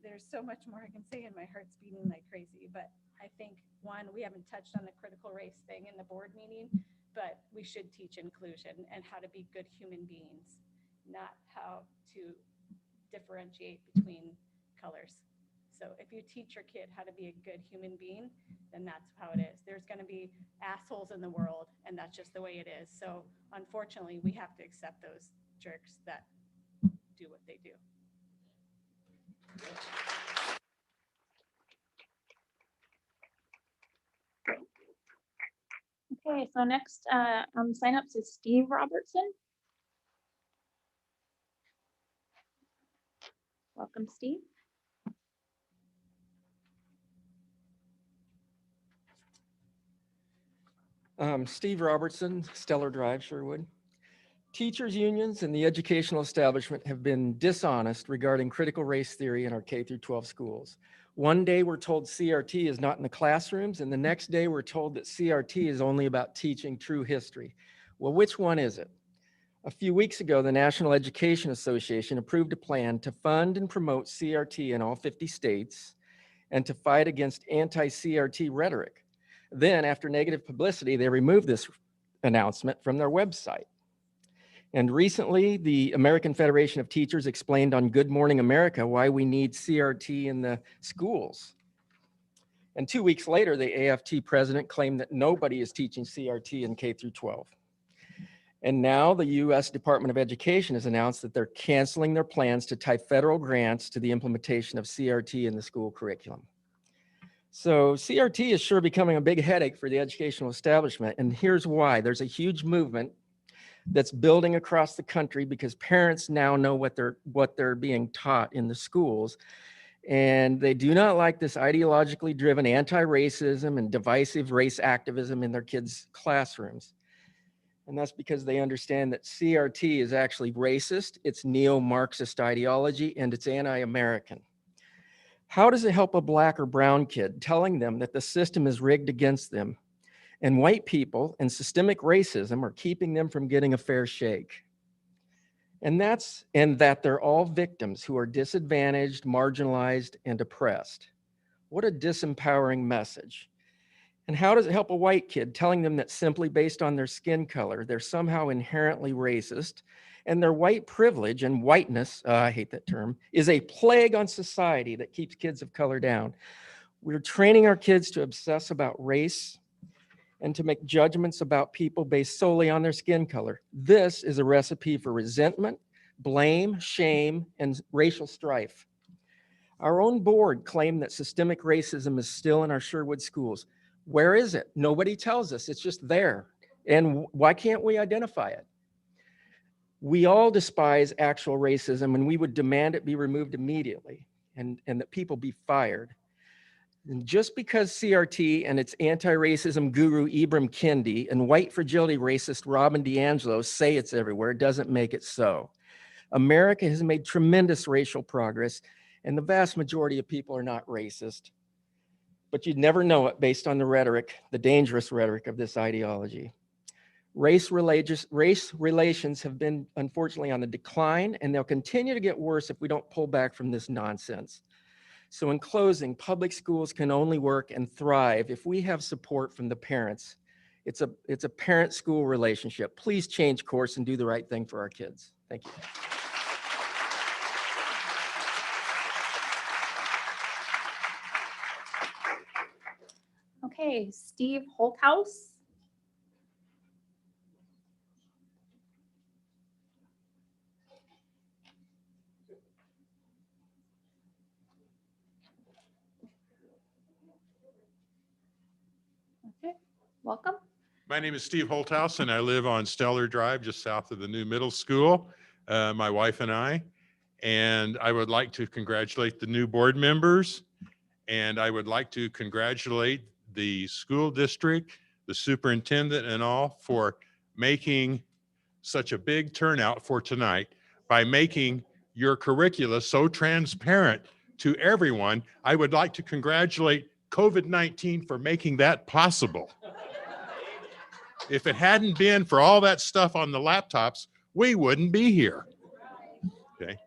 There's so much more I can say and my heart's beating like crazy, but I think one, we haven't touched on the critical race thing in the board meeting, but we should teach inclusion and how to be good human beings, not how to differentiate between colors. So if you teach your kid how to be a good human being, then that's how it is. There's going to be assholes in the world, and that's just the way it is. So unfortunately, we have to accept those jerks that do what they do. Okay, so next signups is Steve Robertson. Welcome, Steve. Steve Robertson, Stellar Drive, Sherwood. Teachers unions and the educational establishment have been dishonest regarding critical race theory in our K through 12 schools. One day we're told CRT is not in the classrooms, and the next day we're told that CRT is only about teaching true history. Well, which one is it? A few weeks ago, the National Education Association approved a plan to fund and promote CRT in all 50 states and to fight against anti-CRT rhetoric. Then, after negative publicity, they removed this announcement from their website. And recently, the American Federation of Teachers explained on Good Morning America why we need CRT in the schools. And 2 weeks later, the AFT president claimed that nobody is teaching CRT in K through 12. And now the US Department of Education has announced that they're canceling their plans to tie federal grants to the implementation of CRT in the school curriculum. So CRT is sure becoming a big headache for the educational establishment. And here's why. There's a huge movement that's building across the country because parents now know what they're being taught in the schools. And they do not like this ideologically driven anti-racism and divisive race activism in their kids' classrooms. And that's because they understand that CRT is actually racist, it's neo-Marxist ideology, and it's anti-American. How does it help a black or brown kid telling them that the system is rigged against them and white people and systemic racism are keeping them from getting a fair shake? And that they're all victims who are disadvantaged, marginalized, and oppressed. What a disempowering message. And how does it help a white kid telling them that simply based on their skin color, they're somehow inherently racist and their white privilege and whiteness, I hate that term, is a plague on society that keeps kids of color down? We're training our kids to obsess about race and to make judgments about people based solely on their skin color. This is a recipe for resentment, blame, shame, and racial strife. Our own board claimed that systemic racism is still in our Sherwood schools. Where is it? Nobody tells us. It's just there. And why can't we identify it? We all despise actual racism, and we would demand it be removed immediately and that people be fired. And just because CRT and its anti-racism guru Ibram Kendi and white fragility racist Robin DiAngelo say it's everywhere doesn't make it so. America has made tremendous racial progress, and the vast majority of people are not racist. But you'd never know it based on the rhetoric, the dangerous rhetoric of this ideology. Race relations have been, unfortunately, on the decline, and they'll continue to get worse if we don't pull back from this nonsense. So in closing, public schools can only work and thrive if we have support from the parents. It's a parent-school relationship. Please change course and do the right thing for our kids. Thank you. Okay, Steve Holthouse. Okay, welcome. My name is Steve Holthouse, and I live on Stellar Drive, just south of the new middle school, my wife and I. And I would like to congratulate the new board members, and I would like to congratulate the school district, the superintendent, and all for making such a big turnout for tonight. by making your curricula so transparent to everyone. I would like to congratulate COVID-19 for making that possible. If it hadn't been for all that stuff on the laptops, we wouldn't be here. Okay.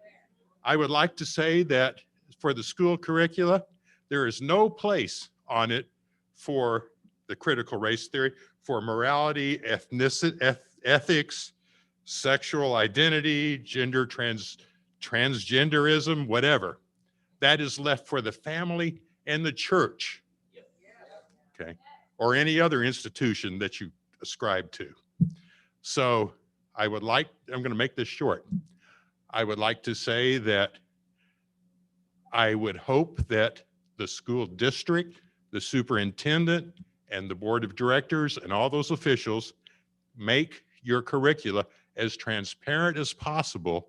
I would like to say that for the school curricula, there is no place on it for the critical race theory, for morality, ethnicity, ethics, sexual identity, transgenderism, whatever. That is left for the family and the church, okay, or any other institution that you ascribe to. So I'm going to make this short. I would like to say that I would hope that the school district, the superintendent, and the board of directors and all those officials make your curricula as transparent as possible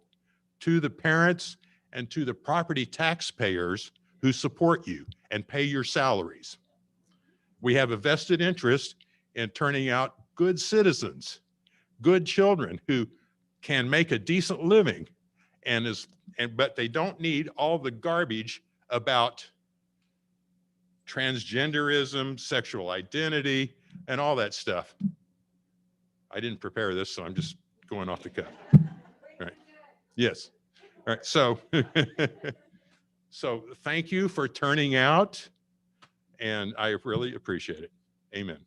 to the parents and to the property taxpayers who support you and pay your salaries. We have a vested interest in turning out good citizens, good children who can make a decent living, but they don't need all the garbage about transgenderism, sexual identity, and all that stuff. I didn't prepare this, so I'm just going off the cuff. All right. Yes. All right. So, so thank you for turning out, and I really appreciate it. Amen.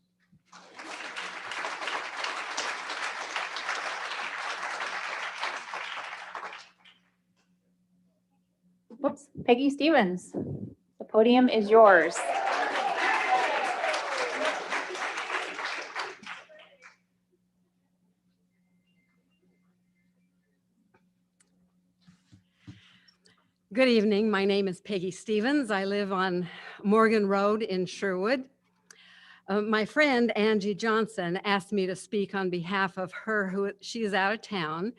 Whoops, Peggy Stevens, the podium is yours. Good evening. My name is Peggy Stevens. I live on Morgan Road in Sherwood. My friend Angie Johnson asked me to speak on behalf of her, she is out of town,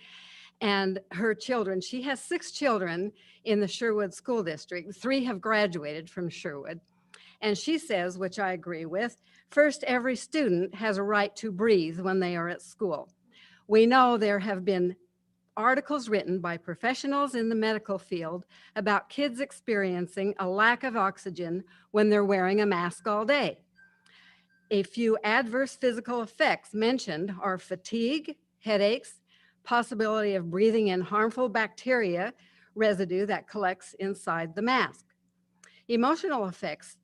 and her children. She has 6 children in the Sherwood School District. 3 have graduated from Sherwood. And she says, which I agree with, first, every student has a right to breathe when they are at school. We know there have been articles written by professionals in the medical field about kids experiencing a lack of oxygen when they're wearing a mask all day. A few adverse physical effects mentioned are fatigue, headaches, possibility of breathing in harmful bacteria residue that collects inside the mask. Emotional effects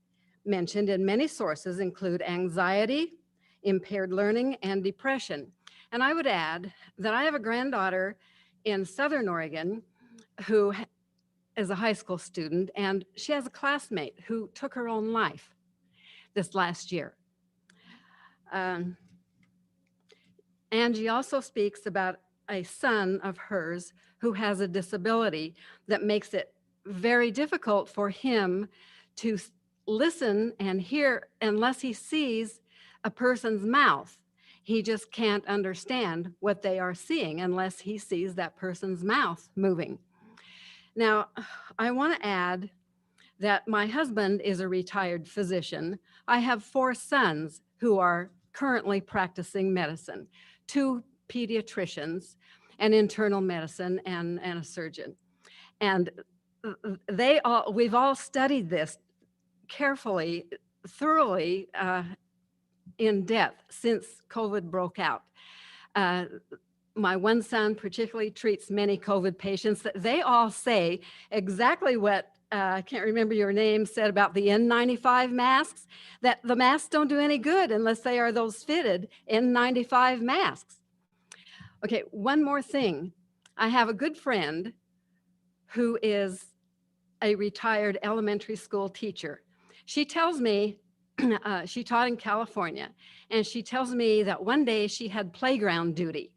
mentioned in many sources include anxiety, impaired learning, and depression. And I would add that I have a granddaughter in Southern Oregon who is a high school student, and she has a classmate who took her own life this last year. Angie also speaks about a son of hers who has a disability that makes it very difficult for him to listen and hear unless he sees a person's mouth. He just can't understand what they are seeing unless he sees that person's mouth moving. Now, I want to add that my husband is a retired physician. I have 4 sons who are currently practicing medicine, 2 pediatricians, an internal medicine, and a surgeon. And we've all studied this carefully, thoroughly, in depth since COVID broke out. My one son particularly treats many COVID patients. They all say exactly what, I can't remember your name, said about the N95 masks, that the masks don't do any good unless they are those fitted N95 masks. Okay, one more thing. I have a good friend who is a retired elementary school teacher. She tells me, she taught in California, and she tells me that one day she had playground duty.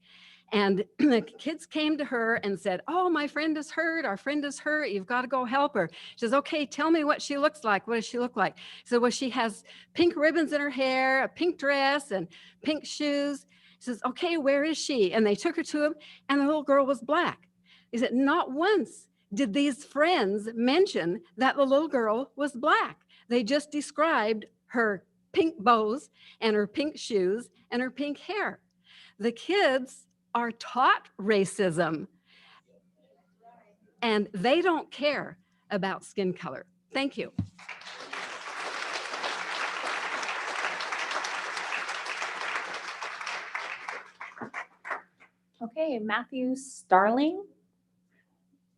And the kids came to her and said, "Oh, my friend is hurt. Our friend is hurt. You've got to go help her." She says, "Okay, tell me what she looks like. What does she look like?" So, well, she has pink ribbons in her hair, a pink dress, and pink shoes. She says, "Okay, where is she?" And they took her to him, and the little girl was black. He said, not once did these friends mention that the little girl was black. They just described her pink bows and her pink shoes and her pink hair. The kids are taught racism and they don't care about skin color. Thank you. Okay, Matthew Starling,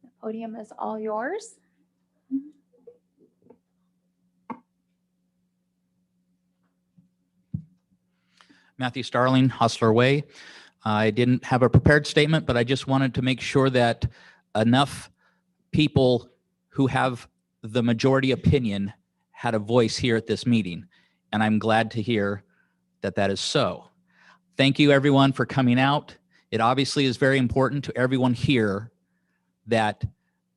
the podium is all yours. Matthew Starling, Hostler Way. I didn't have a prepared statement, but I just wanted to make sure that enough people who have the majority opinion had a voice here at this meeting. And I'm glad to hear that that is so. Thank you everyone for coming out. It obviously is very important to everyone here that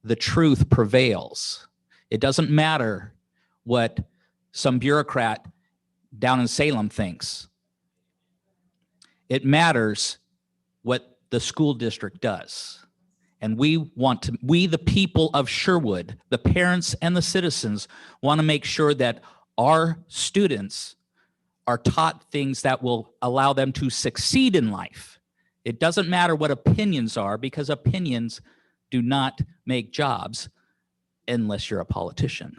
the truth prevails. It doesn't matter what some bureaucrat down in Salem thinks. It matters what the school district does. And we the people of Sherwood, the parents and the citizens, want to make sure that our students are taught things that will allow them to succeed in life. It doesn't matter what opinions are, because opinions do not make jobs unless you're a politician.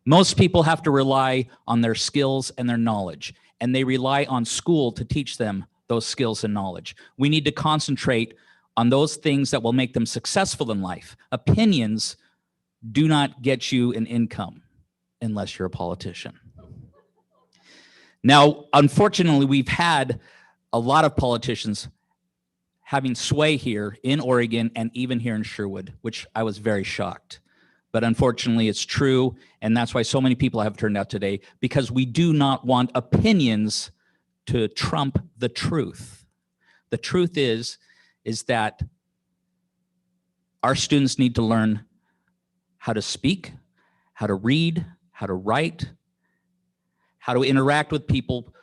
Most people have to rely on their skills and their knowledge, and they rely on school to teach them those skills and knowledge. We need to concentrate on those things that will make them successful in life. Opinions do not get you an income unless you're a politician. Now, unfortunately, we've had a lot of politicians having sway here in Oregon and even here in Sherwood, which I was very shocked. But unfortunately, it's true, and that's why so many people have turned out today, because we do not want opinions to trump the truth. The truth is that our students need to learn how to speak, how to read, how to write, how to interact with people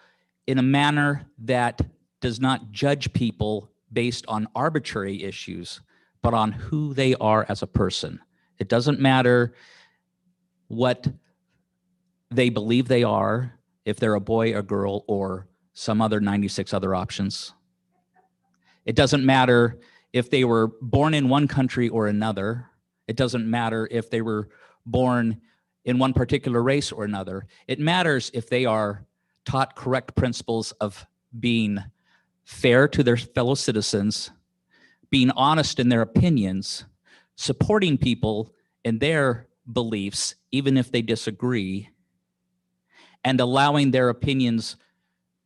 in a manner that does not judge people based on arbitrary issues, but on who they are as a person. It doesn't matter what they believe they are, if they're a boy, a girl, or some other 96 other options. It doesn't matter if they were born in one country or another. It doesn't matter if they were born in one particular race or another. It matters if they are taught correct principles of being fair to their fellow citizens, being honest in their opinions, supporting people in their beliefs, even if they disagree, and allowing their opinions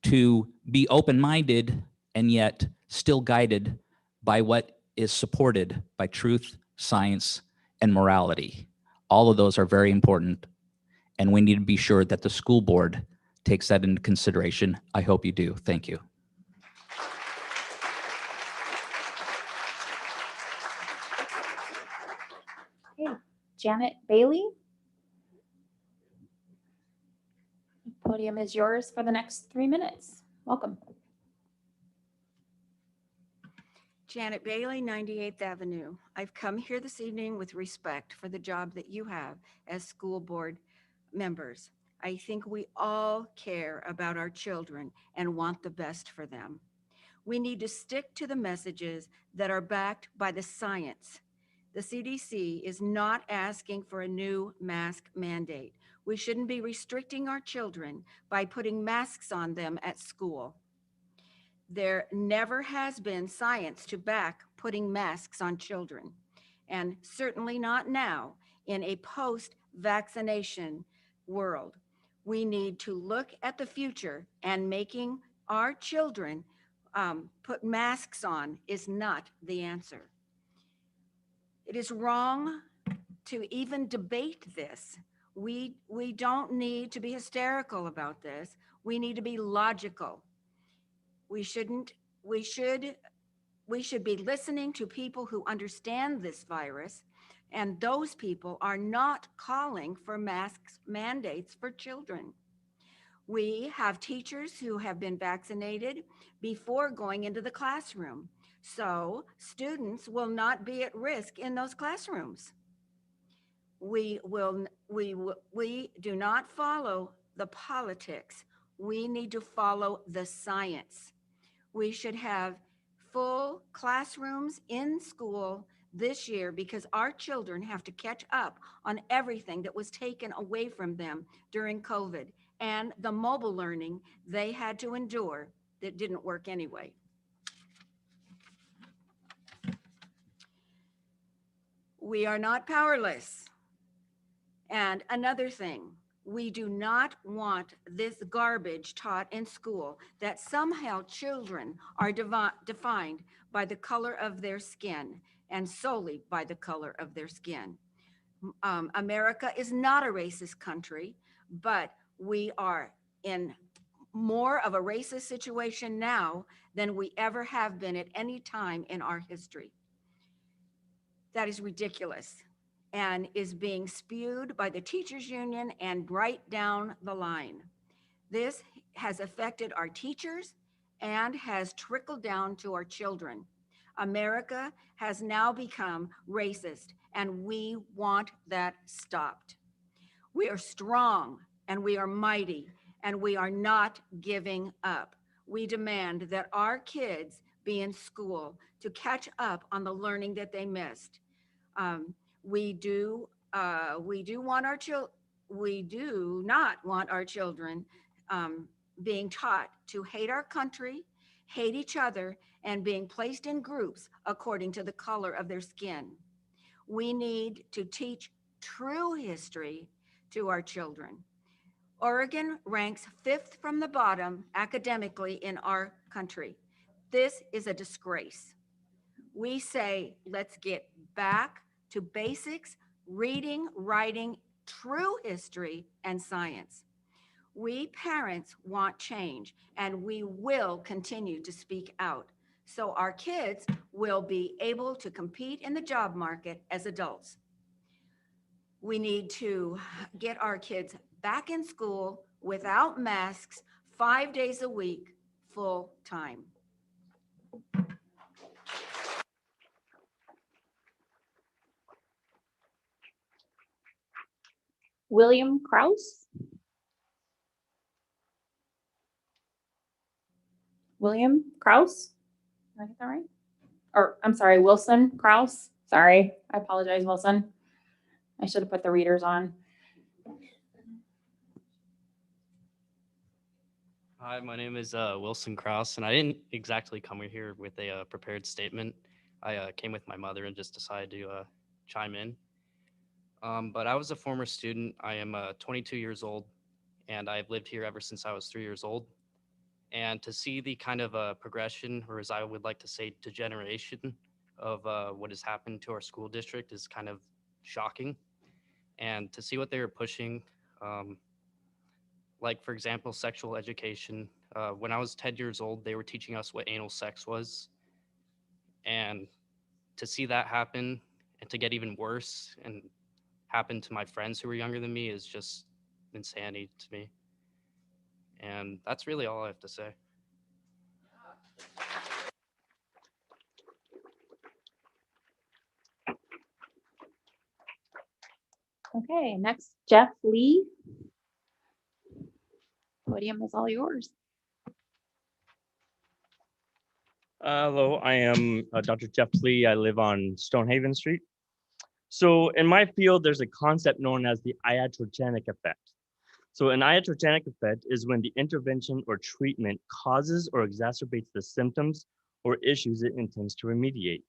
to be open-minded and yet still guided by what is supported by truth, science, and morality. All of those are very important, and we need to be sure that the school board takes that into consideration. I hope you do. Thank you. Okay, Janet Bailey. The podium is yours for the next 3 minutes. Welcome. Janet Bailey, 98th Avenue. I've come here this evening with respect for the job that you have as school board members. I think we all care about our children and want the best for them. We need to stick to the messages that are backed by the science. The CDC is not asking for a new mask mandate. We shouldn't be restricting our children by putting masks on them at school. There never has been science to back putting masks on children, and certainly not now in a post-vaccination world. We need to look at the future, and making our children put masks on is not the answer. It is wrong to even debate this. We don't need to be hysterical about this. We need to be logical. We should be listening to people who understand this virus, and those people are not calling for masks mandates for children. We have teachers who have been vaccinated before going into the classroom, so students will not be at risk in those classrooms. We do not follow the politics. We need to follow the science. We should have full classrooms in school this year because our children have to catch up on everything that was taken away from them during COVID and the mobile learning they had to endure that didn't work anyway. We are not powerless. And another thing, we do not want this garbage taught in school that somehow children are defined by the color of their skin and solely by the color of their skin. America is not a racist country, but we are in more of a racist situation now than we ever have been at any time in our history. That is ridiculous and is being spewed by the teachers union and right down the line. This has affected our teachers and has trickled down to our children. America has now become racist and we want that stopped. We are strong and we are mighty and we are not giving up. We demand that our kids be in school to catch up on the learning that they missed. We do not want our children being taught to hate our country, hate each other, and being placed in groups according to the color of their skin. We need to teach true history to our children. Oregon ranks 5th from the bottom academically in our country. This is a disgrace. We say, let's get back to basics, reading, writing, true history, and science. We parents want change, and we will continue to speak out so our kids will be able to compete in the job market as adults. We need to get our kids back in school without masks 5 days a week, full time. William Krause. William Krause. Did I get that right? Or I'm sorry, Wilson Krause. Sorry, I apologize, Wilson. I should have put the readers on. Hi, my name is Wilson Krause, and I didn't exactly come here with a prepared statement. I came with my mother and just decided to chime in. But I was a former student. I am 22 years old, and I've lived here ever since I was 3 years old. And to see the kind of progression, or as I would like to say, degeneration of what has happened to our school district is kind of shocking. And to see what they were pushing, like, for example, sexual education. When I was 10 years old, they were teaching us what anal sex was. And to see that happen and to get even worse and happen to my friends who were younger than me is just insanity to me. And that's really all I have to say. Okay, next, Jeff Lee. Podium is all yours. Hello, I am Dr. Jeff Lee. I live on Stonehaven Street. So in my field, there's a concept known as the iatrogenic effect. So an iatrogenic effect is when the intervention or treatment causes or exacerbates the symptoms or issues it intends to remediate.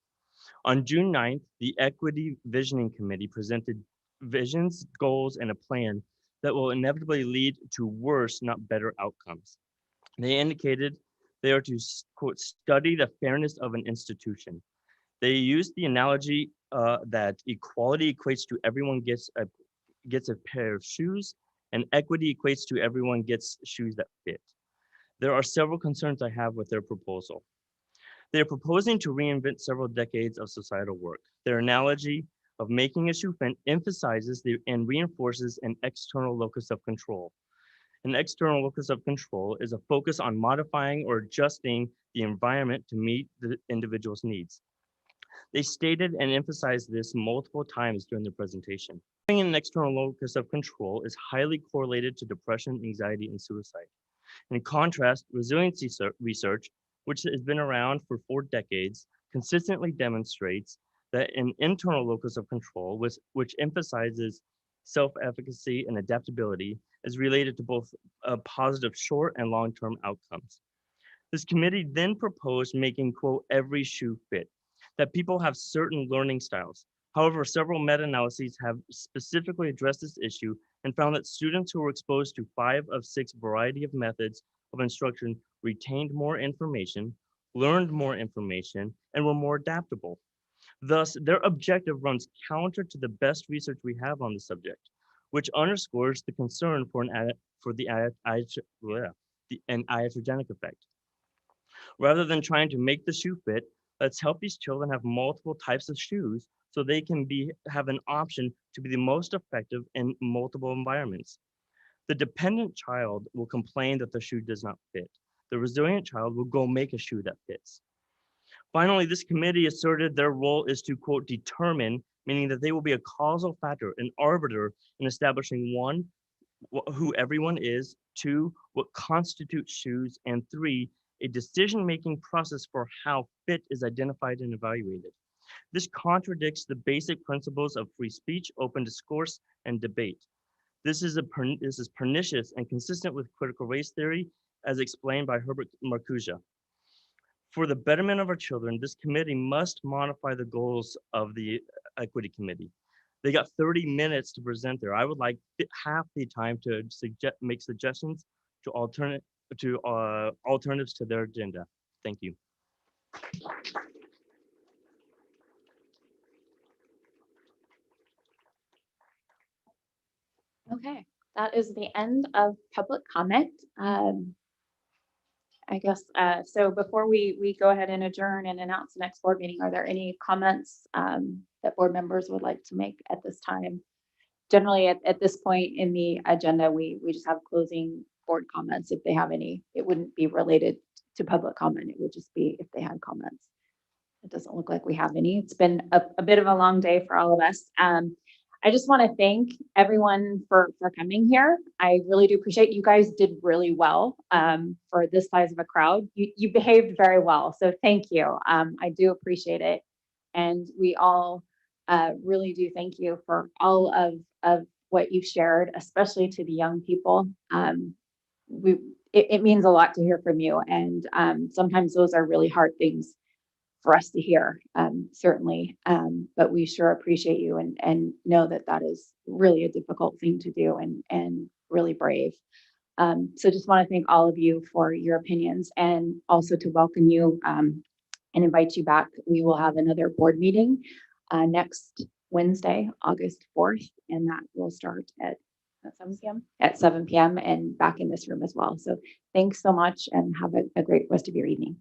On June 9th, the Equity Visioning Committee presented visions, goals, and a plan that will inevitably lead to worse, not better outcomes. They indicated they are to, quote, study the fairness of an institution. They used the analogy that equality equates to everyone gets a pair of shoes, and equity equates to everyone gets shoes that fit. There are several concerns I have with their proposal. They are proposing to reinvent several decades of societal work. Their analogy of making a shoe fit emphasizes and reinforces an external locus of control. An external locus of control is a focus on modifying or adjusting the environment to meet the individual's needs. They stated and emphasized this multiple times during the presentation. Having an external locus of control is highly correlated to depression, anxiety, and suicide. In contrast, resiliency research which has been around for 4 decades, consistently demonstrates that an internal locus of control, which emphasizes self-efficacy and adaptability, is related to both positive short and long-term outcomes. This committee then proposed making, quote, every shoe fit, that people have certain learning styles. However, several meta-analyses have specifically addressed this issue and found that students who were exposed to 5 of 6 variety of methods of instruction retained more information, learned more information, and were more adaptable. Thus, their objective runs counter to the best research we have on the subject, which underscores the concern for an iatrogenic effect. Rather than trying to make the shoe fit, let's help these children have multiple types of shoes so they can have an option to be the most effective in multiple environments. The dependent child will complain that the shoe does not fit. The resilient child will go make a shoe that fits. Finally, this committee asserted their role is to, quote, determine, meaning that they will be a causal factor, an arbiter in establishing 1, who everyone is, 2, what constitutes shoes, and 3, a decision-making process for how fit is identified and evaluated. This contradicts the basic principles of free speech, open discourse, and debate. This is pernicious and consistent with critical race theory, as explained by Herbert Marcuse. For the betterment of our children, this committee must modify the goals of the Equity Committee. They got 30 minutes to present there. I would like half the time to make suggestions to alternatives to their agenda. Thank you. Okay, that is the end of public comment. I guess, so before we go ahead and adjourn and announce the next board meeting, are there any comments that board members would like to make at this time? Generally, at this point in the agenda, we just have closing board comments if they have any. It wouldn't be related to public comment. It would just be if they had comments. It doesn't look like we have any. It's been a bit of a long day for all of us. I just want to thank everyone for coming here. I really do appreciate you guys did really well for this size of a crowd. You behaved very well, so thank you. I do appreciate it, and we all really do thank you for all of what you've shared, especially to the young people. It means a lot to hear from you, and sometimes those are really hard things for us to hear, certainly. But we sure appreciate you and know that that is really a difficult thing to do and really brave. So just want to thank all of you for your opinions and also to welcome you and invite you back. We will have another board meeting next Wednesday, August 4th, and that will start at 7 p.m. At 7 p.m. and back in this room as well. So thanks so much and have a great rest of your evening.